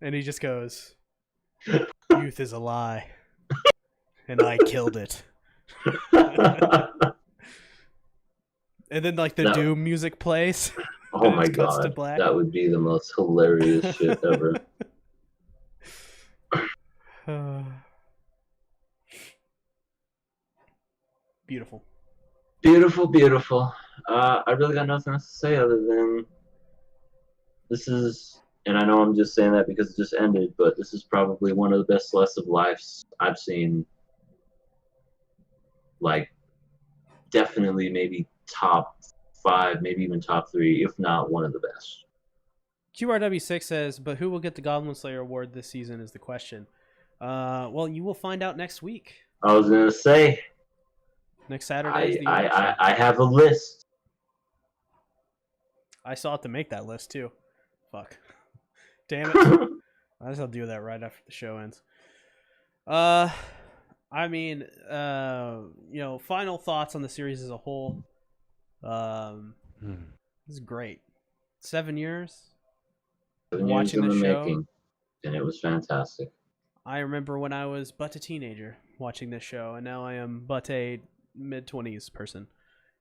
And he just goes, "Youth is a lie, and I killed it." And then like the Doom music plays. Oh my god, that would be the most hilarious shit ever. Beautiful. Beautiful. I really got nothing else to say other than this is, and I know I'm just saying that because it just ended, but this is probably one of the best slice of lives I've seen. Like, definitely maybe top 5, maybe even top 3, if not one of the best. QRW6 says, "But who will get the Goblin Slayer award this season is the question." Well, you will find out next week. I was gonna say, next Saturday. I have a list. I still have to make that list too. Fuck. Damn it. I guess I'll do that right after the show ends. I mean, you know, final thoughts on the series as a whole. This is great. 7 years. 7 years watching the show, making, and it was fantastic. I remember when I was but a teenager watching this show, and now I am but a mid-20s person.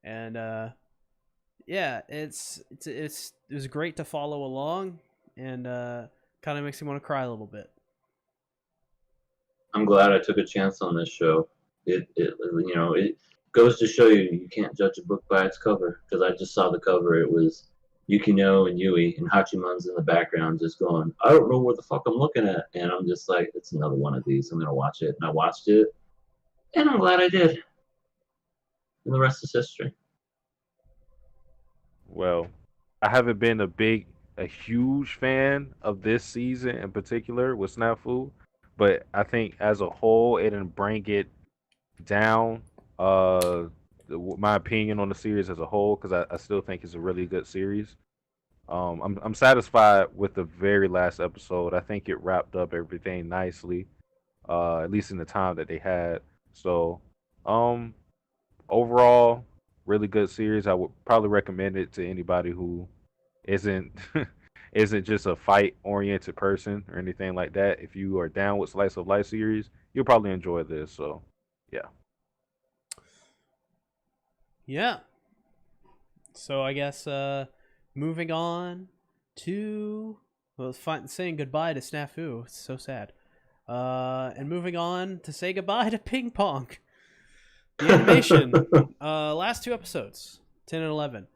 And yeah, it was great to follow along, and kind of makes me want to cry a little bit. I'm glad I took a chance on this show. It you know, it goes to show you can't judge a book by its cover, because I just saw the cover. It was Yukino and Yui, and Hachiman's in the background just going, I don't know what the fuck I'm looking at. And I'm just like, it's another one of these. I'm going to watch it. And I watched it, and I'm glad I did. And the rest is history. Well, I haven't been a huge fan of this season in particular with SNAFU, but I think as a whole, it didn't bring it down. My opinion on the series as a whole, because I still think it's a really good series. I'm satisfied with the very last episode. I think it wrapped up everything nicely, at least in the time that they had. So, overall, really good series. I would probably recommend it to anybody who isn't isn't just a fight oriented person or anything like that. If you are down with slice of life series, you'll probably enjoy this. So, yeah. Yeah. So I guess moving on to saying goodbye to SNAFU. It's so sad. And moving on to say goodbye to Ping Pong. The animation, last two episodes, 10 and 11.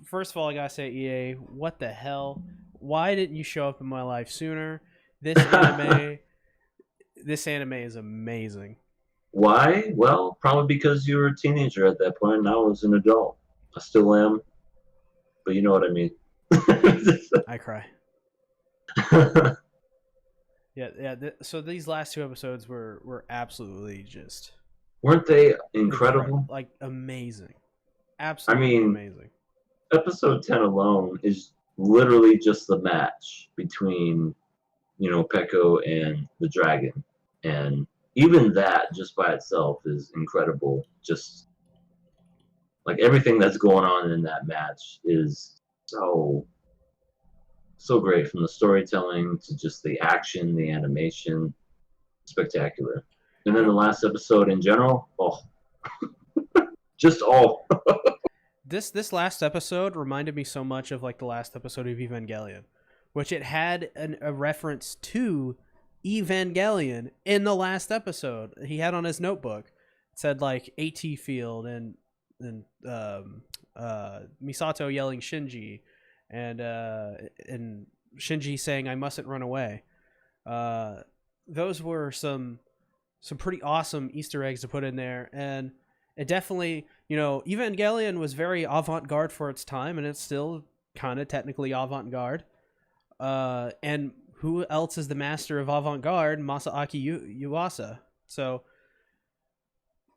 First of all, I gotta say, EA, what the hell? Why didn't you show up in my life sooner? This anime is amazing. Why? Well, probably because you were a teenager at that point, and I was an adult. I still am, but you know what I mean. I cry. Yeah. So these last two episodes were absolutely just Weren't they incredible? like amazing, absolutely amazing. Episode 10 alone is literally just the match between, Peko and the dragon, and even that just by itself is incredible. Just like everything that's going on in that match is so great, from the storytelling to just the action, the animation, spectacular. And then the last episode in general, just all. This last episode reminded me so much of like the last episode of Evangelion, which it had a reference to Evangelion in the last episode. He had on his notebook. It said like AT field and Misato yelling Shinji, and Shinji saying I mustn't run away. Those were some pretty awesome Easter eggs to put in there, and it definitely, Evangelion was very avant-garde for its time, and it's still kind of technically avant-garde. And who else is the master of avant-garde? Masaaki Yuasa. So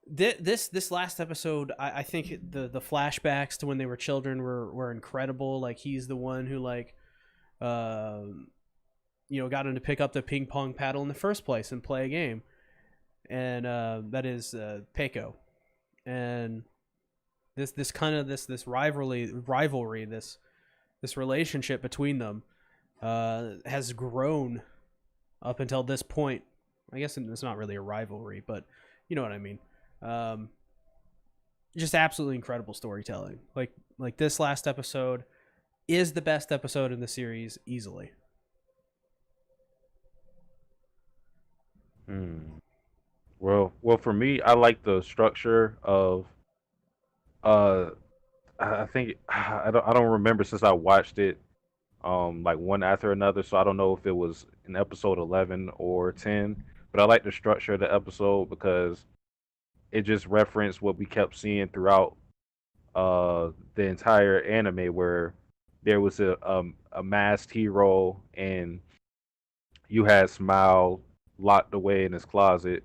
this last episode, I think the flashbacks to when they were children were incredible. Like he's the one who got him to pick up the ping pong paddle in the first place and play a game, and that is Peko. And this rivalry, this relationship between them has grown up until this point. I guess it's not really a rivalry, but you know what I mean. Just absolutely incredible storytelling. Like this last episode is the best episode in the series easily. Well, for me, I like the structure of. I think I don't remember since I watched it, like one after another. So I don't know if it was in episode 11 or 10. But I like the structure of the episode because it just referenced what we kept seeing throughout the entire anime, where there was a masked hero and you had Smile locked away in his closet,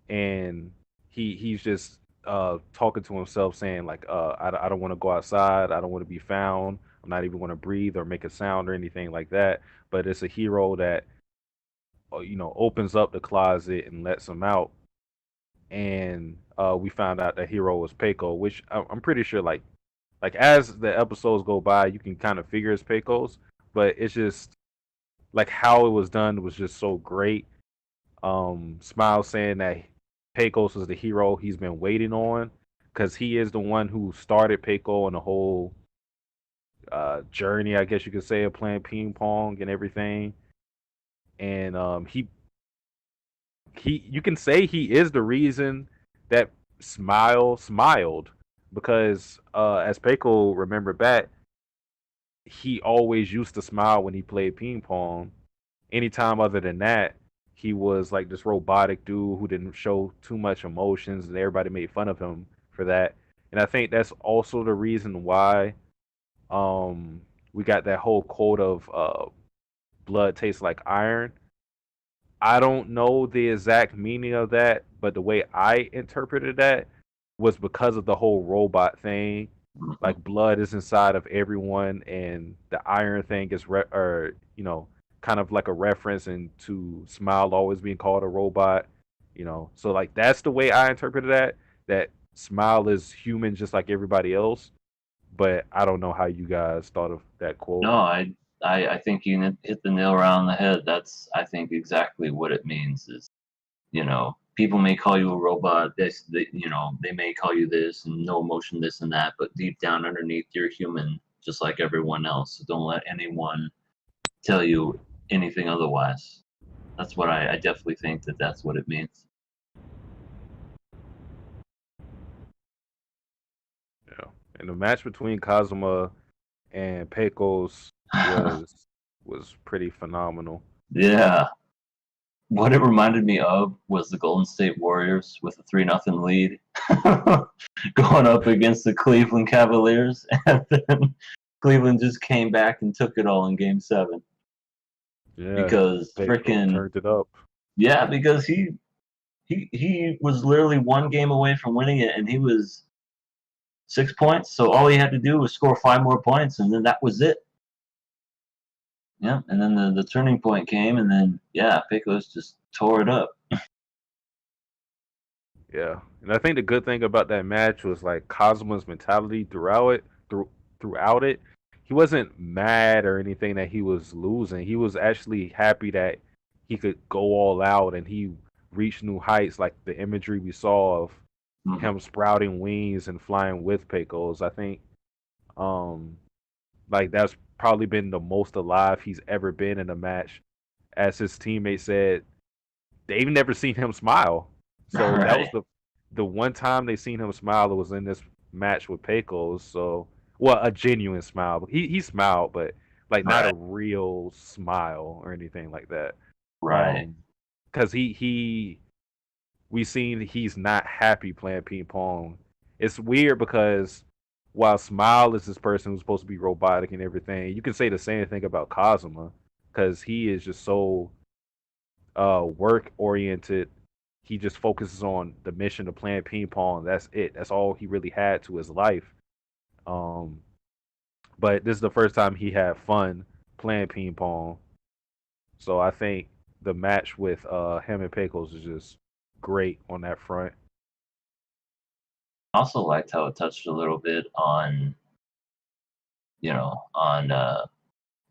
and he's just talking to himself, saying like, I don't want to go outside, I don't want to be found, I'm not even going to breathe or make a sound or anything like that. But it's a hero that opens up the closet and lets him out, and we found out the hero was Peiko, which I'm pretty sure like as the episodes go by, you can kind of figure it's Peiko's, but it's just like how it was done was just so great. Smile saying that Pecos is the hero he's been waiting on, because he is the one who started Peiko on the whole journey, I guess you could say, of playing ping pong and everything. And he you can say he is the reason that Smile smiled, because as Peiko remembered back, he always used to smile when he played ping pong. Anytime other than that, he was like this robotic dude who didn't show too much emotions, and everybody made fun of him for that. And I think that's also the reason why we got that whole quote of blood tastes like iron. I don't know the exact meaning of that, but the way I interpreted that was because of the whole robot thing. Like blood is inside of everyone, and the iron thing is kind of like a reference into Smile always being called a robot. So like that's the way I interpreted that. That Smile is human just like everybody else. But I don't know how you guys thought of that quote. No, I think you hit the nail right on the head. That's, I think, exactly what it means. Is, people may call you a robot. They may call you this and no emotion, this and that, but deep down underneath, you're human, just like everyone else. So don't let anyone tell you anything otherwise. That's what I definitely think that's what it means. And the match between Kazuma and Pecos was pretty phenomenal. Yeah. What it reminded me of was the Golden State Warriors with a 3-0 lead going up against the Cleveland Cavaliers, and then Cleveland just came back and took it all in Game 7 Yeah, because Pecos turned it up. yeah, because he was literally one game away from winning it, and he was 6 points. So all he had to do was score 5 more points, and then that was it. Yeah, and then the turning point came, and then Pecos just tore it up. Yeah, and I think the good thing about that match was like Kazuma's mentality throughout it. He wasn't mad or anything that he was losing. He was actually happy that he could go all out and he reached new heights, like the imagery we saw of him sprouting wings and flying with Pecos. I think like that's probably been the most alive he's ever been in a match. As his teammates said, they've never seen him smile. So that was the one time they seen him smile. It was in this match with Pecos. So, well, a genuine smile. He smiled, but like not a real smile or anything like that. Right. Because we seen he's not happy playing ping pong. It's weird because while Smile is this person who's supposed to be robotic and everything, you can say the same thing about Kazuma because he is just so work oriented. He just focuses on the mission of playing ping pong. That's it. That's all he really had to his life. But this is the first time he had fun playing ping pong. So I think the match with him and Pecos is just great on that front. I also liked how it touched a little bit on,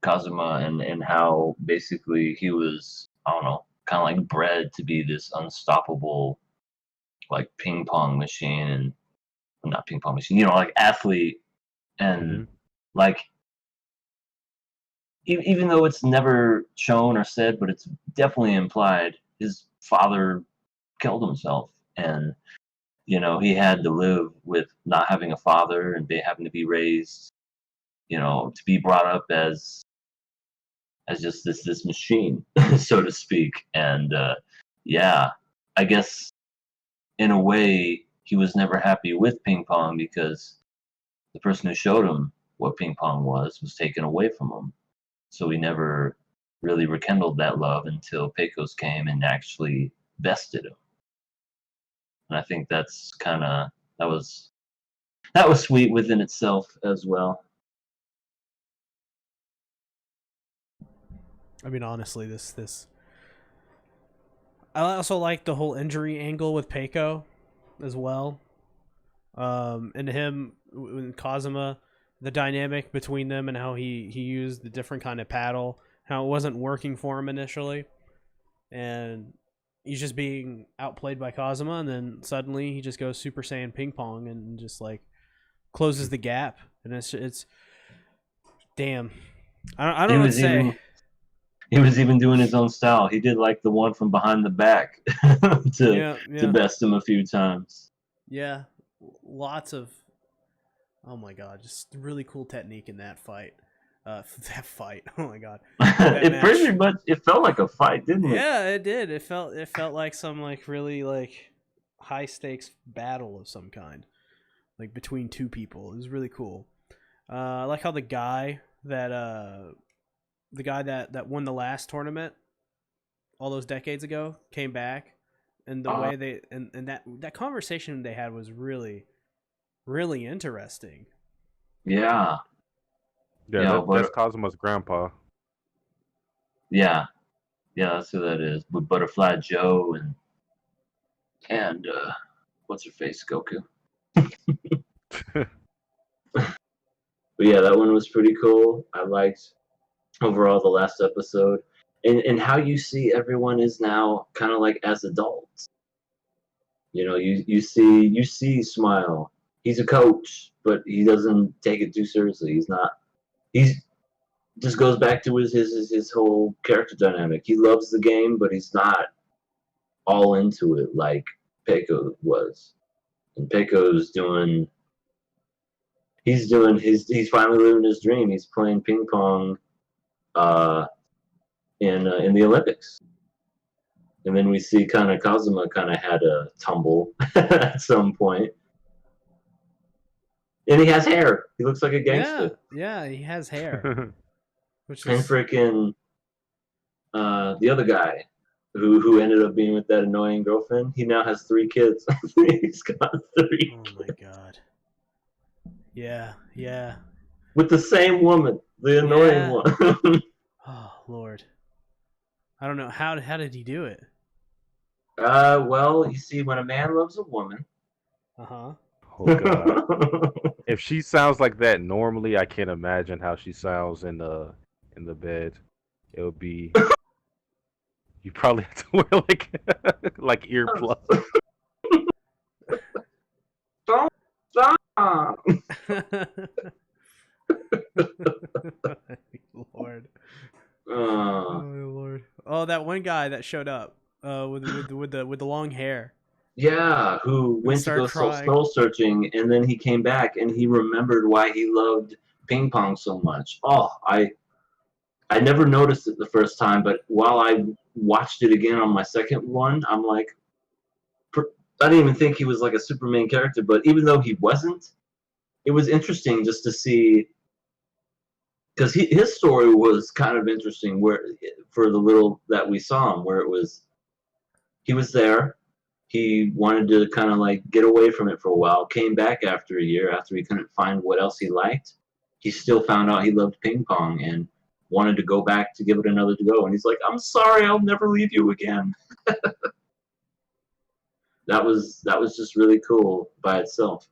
Kazuma and how basically he was, I don't know, kind of like bred to be this unstoppable, like ping pong machine and well, not ping pong machine, like athlete, and like even though it's never shown or said, but it's definitely implied, his father killed himself, and he had to live with not having a father and having to be raised, to be brought up as just this machine, so to speak. And I guess in a way he was never happy with ping pong because the person who showed him what ping pong was taken away from him. So he never really rekindled that love until Pecos came and actually bested him. And I think that's that was sweet within itself as well. I mean, honestly, this. I also like the whole injury angle with Peiko, as well. And him and Kazuma, the dynamic between them and how he used the different kind of paddle, how it wasn't working for him initially, and he's just being outplayed by Kazuma, and then suddenly he just goes Super Saiyan ping pong and just like closes the gap, and it's damn. I don't know what to say. He was even doing his own style. He did like the one from behind the back to best him a few times. Yeah, lots of. Oh my god, just really cool technique in that fight. That fight. Oh my god. It pretty much it felt like a fight, didn't it? Yeah, it did. It felt like some like really like high stakes battle of some kind, like between two people. It was really cool. I like how the guy that won the last tournament all those decades ago came back, and the way they and that conversation they had was really, really interesting. Yeah. Yeah, that's Kazuma's grandpa. Yeah, that's who that is. With Butterfly Joe and what's her face, Goku. But yeah, that one was pretty cool. I liked overall the last episode and how you see everyone is now kind of like as adults. You see Smile. He's a coach, but he doesn't take it too seriously. He's just goes back to his whole character dynamic. He loves the game, but he's not all into it like Peiko was. And Peiko's doing he's finally living his dream. He's playing ping pong in the Olympics. And then we see kind of Kazuma kind of had a tumble at some point. And he has hair. He looks like a gangster. Yeah, he has hair. Which And is freaking the other guy who ended up being with that annoying girlfriend, he now has 3 kids. He's got 3. oh my god. Yeah. With the same woman, the annoying one. Oh Lord. I don't know how did he do it? Well, you see, when a man loves a woman, Uh-huh. Oh god. If she sounds like that normally, I can't imagine how she sounds in the bed. It would be. You probably have to wear like earplugs. don't stop. Lord. Oh Lord. Oh, that one guy that showed up with the long hair. Yeah, who went to go soul searching, and then he came back and he remembered why he loved ping pong so much. Oh, I never noticed it the first time, but while I watched it again on my second one, I'm like, I didn't even think he was like a super main character, but even though he wasn't, it was interesting just to see, because his story was kind of interesting, where for the little that we saw him, where it was, he was there, he wanted to kind of like get away from it for a while, came back after a year after he couldn't find what else he liked. He still found out he loved ping pong and wanted to go back to give it another go. And he's like, I'm sorry, I'll never leave you again. that was just really cool by itself.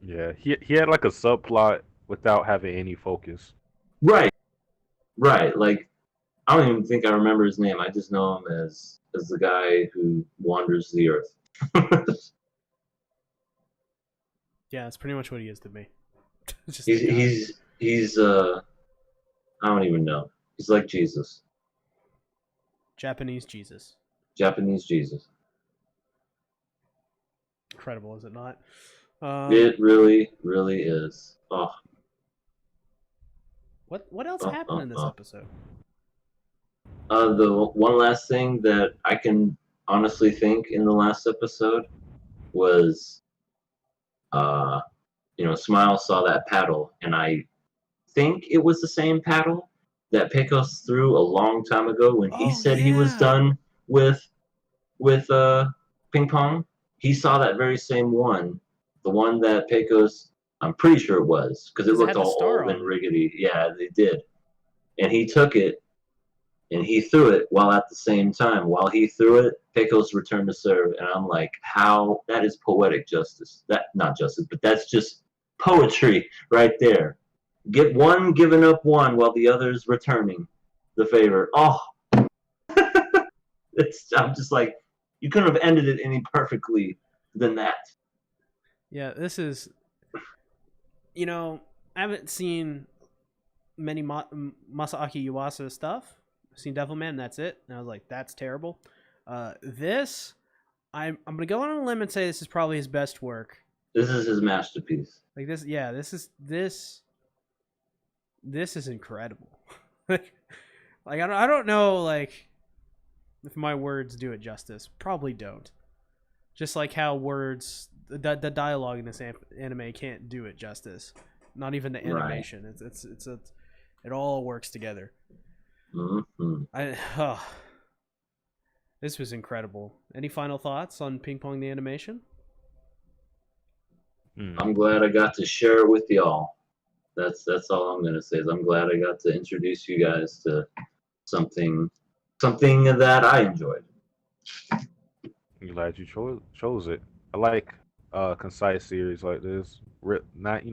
Yeah, he had like a subplot without having any focus. Right. Like, I don't even think I remember his name. I just know him as the guy who wanders the earth. Yeah, that's pretty much what he is to me. Just he's I don't even know. He's like Jesus. Japanese Jesus. Japanese Jesus. Incredible, is it not? It really, really is. Oh. What else happened in this episode? The one last thing that I can honestly think in the last episode was, Smile saw that paddle, and I think it was the same paddle that Pecos threw a long time ago when he said he was done with ping pong. He saw that very same one, the one that Pecos, I'm pretty sure it was, because it looked all old and rickety. Yeah, they did. And he took it, and he threw it while at the same time. While he threw it, Pecos returned to serve. And I'm like, how? That is poetic justice. Not justice, but that's just poetry right there. Get one giving up one while the other's returning the favor. Oh, I'm just like, you couldn't have ended it any perfectly than that. Yeah, this is, I haven't seen many Masaaki Yuasa stuff. I've seen Devilman, that's it. And I was like, that's terrible. This, I'm gonna go on a limb and say this is probably his best work. This is his masterpiece. Like this, yeah. This is incredible. like I don't know like if my words do it justice. Probably don't. Just like how words, the dialogue in this anime can't do it justice. Not even the animation. Right. It all works together. Mm-hmm. This was incredible. Any final thoughts on Ping Pong the animation? I'm glad I got to share it with y'all. That's all I'm gonna say. Is I'm glad I got to introduce you guys to something that I enjoyed. I'm glad you chose it. I like concise series like this. Not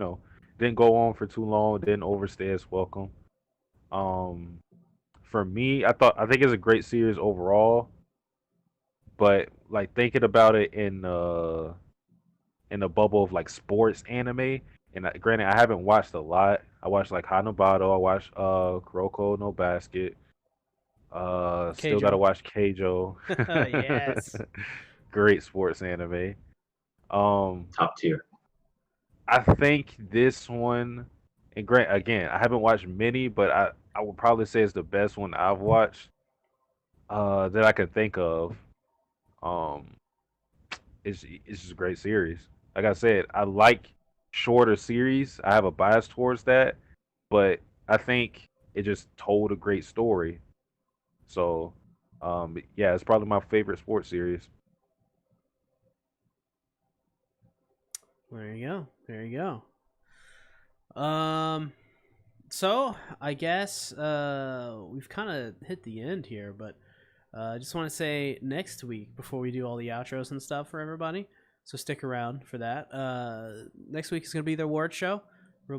didn't go on for too long. Didn't overstay its welcome. For me, I think it's a great series overall. But like thinking about it in a bubble of like sports anime, and granted I haven't watched a lot. I watched like Hanabado. I watched Kuroko no Basket. Still gotta watch Keijo. Yes. Great sports anime. Top tier. I think this one, and Grant, again, I haven't watched many, but I would probably say it's the best one I've watched that I can think of. Um, it's just a great series. Like I said, I like shorter series. I have a bias towards that, but I think it just told a great story. So, yeah, it's probably my favorite sports series. There you go. There you go. So I guess we've kind of hit the end here, but I just want to say next week before we do all the outros and stuff for everybody. So stick around for that. Next week is gonna be the award show. We'll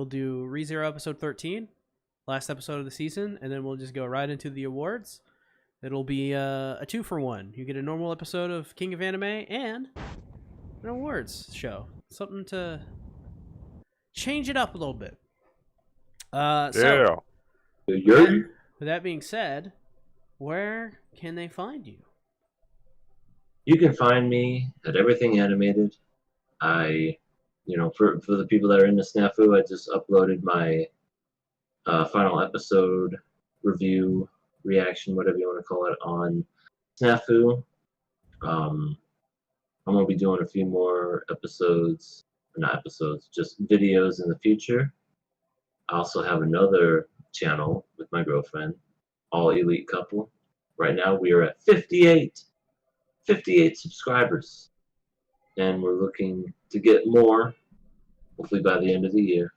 do ReZero episode 13, last episode of the season, and then we'll just go right into the awards. It'll be a 2-for-1. You get a normal episode of King of Anime and an awards show. Something to change it up a little bit. So, Yeah. with that being said, where can they find you? You can find me at Everything Animated. For the people that are in the SNAFU, I just uploaded my final episode review, reaction, whatever you want to call it, on SNAFU. I'm going to be doing a few more episodes, not episodes, just videos in the future. I also have another channel with my girlfriend, All Elite Couple. Right now we are at 58 subscribers, and we're looking to get more, hopefully by the end of the year.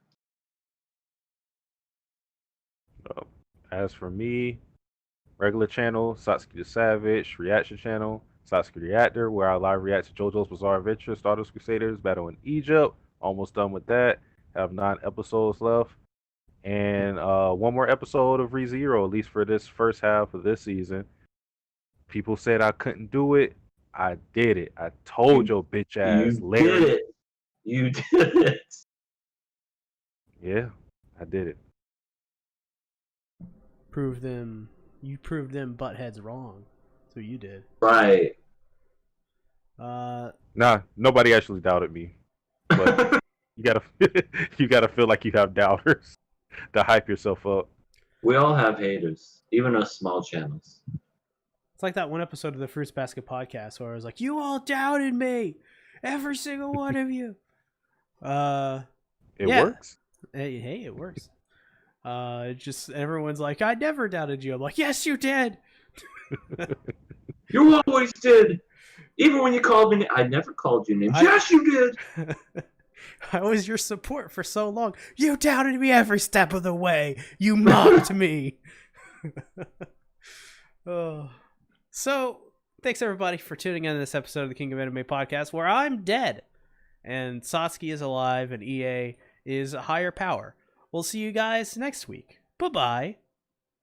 As for me, regular channel, Satsuki the Savage, reaction channel, Satsuki Reactor, where I live react to JoJo's Bizarre Adventure, Stardust Crusaders, Battle in Egypt. Almost done with that. Have 9 episodes left. And one more episode of ReZero, at least for this first half of this season. People said I couldn't do it. I did it. I told your bitch ass, You Larry. did it. You did it. Yeah, I did it. You proved them buttheads wrong. So you did. Right. Nah, nobody actually doubted me. But you gotta feel like you have doubters to hype yourself up. We all have haters, even us small channels. It's like that one episode of the Fruits Basket podcast where I was like, "You all doubted me, every single one of you." It Yeah. works. Hey, it works. Just everyone's like, "I never doubted you." I'm like, "Yes, you did." You always did. Even when you called me, I never called you names. Yes, you did. I was your support for so long. You doubted me every step of the way. You mocked me. Oh. So, thanks everybody for tuning in to this episode of the King of Anime podcast, where I'm dead and Satsuki is alive and EA is a higher power. We'll see you guys next week. Bye-bye.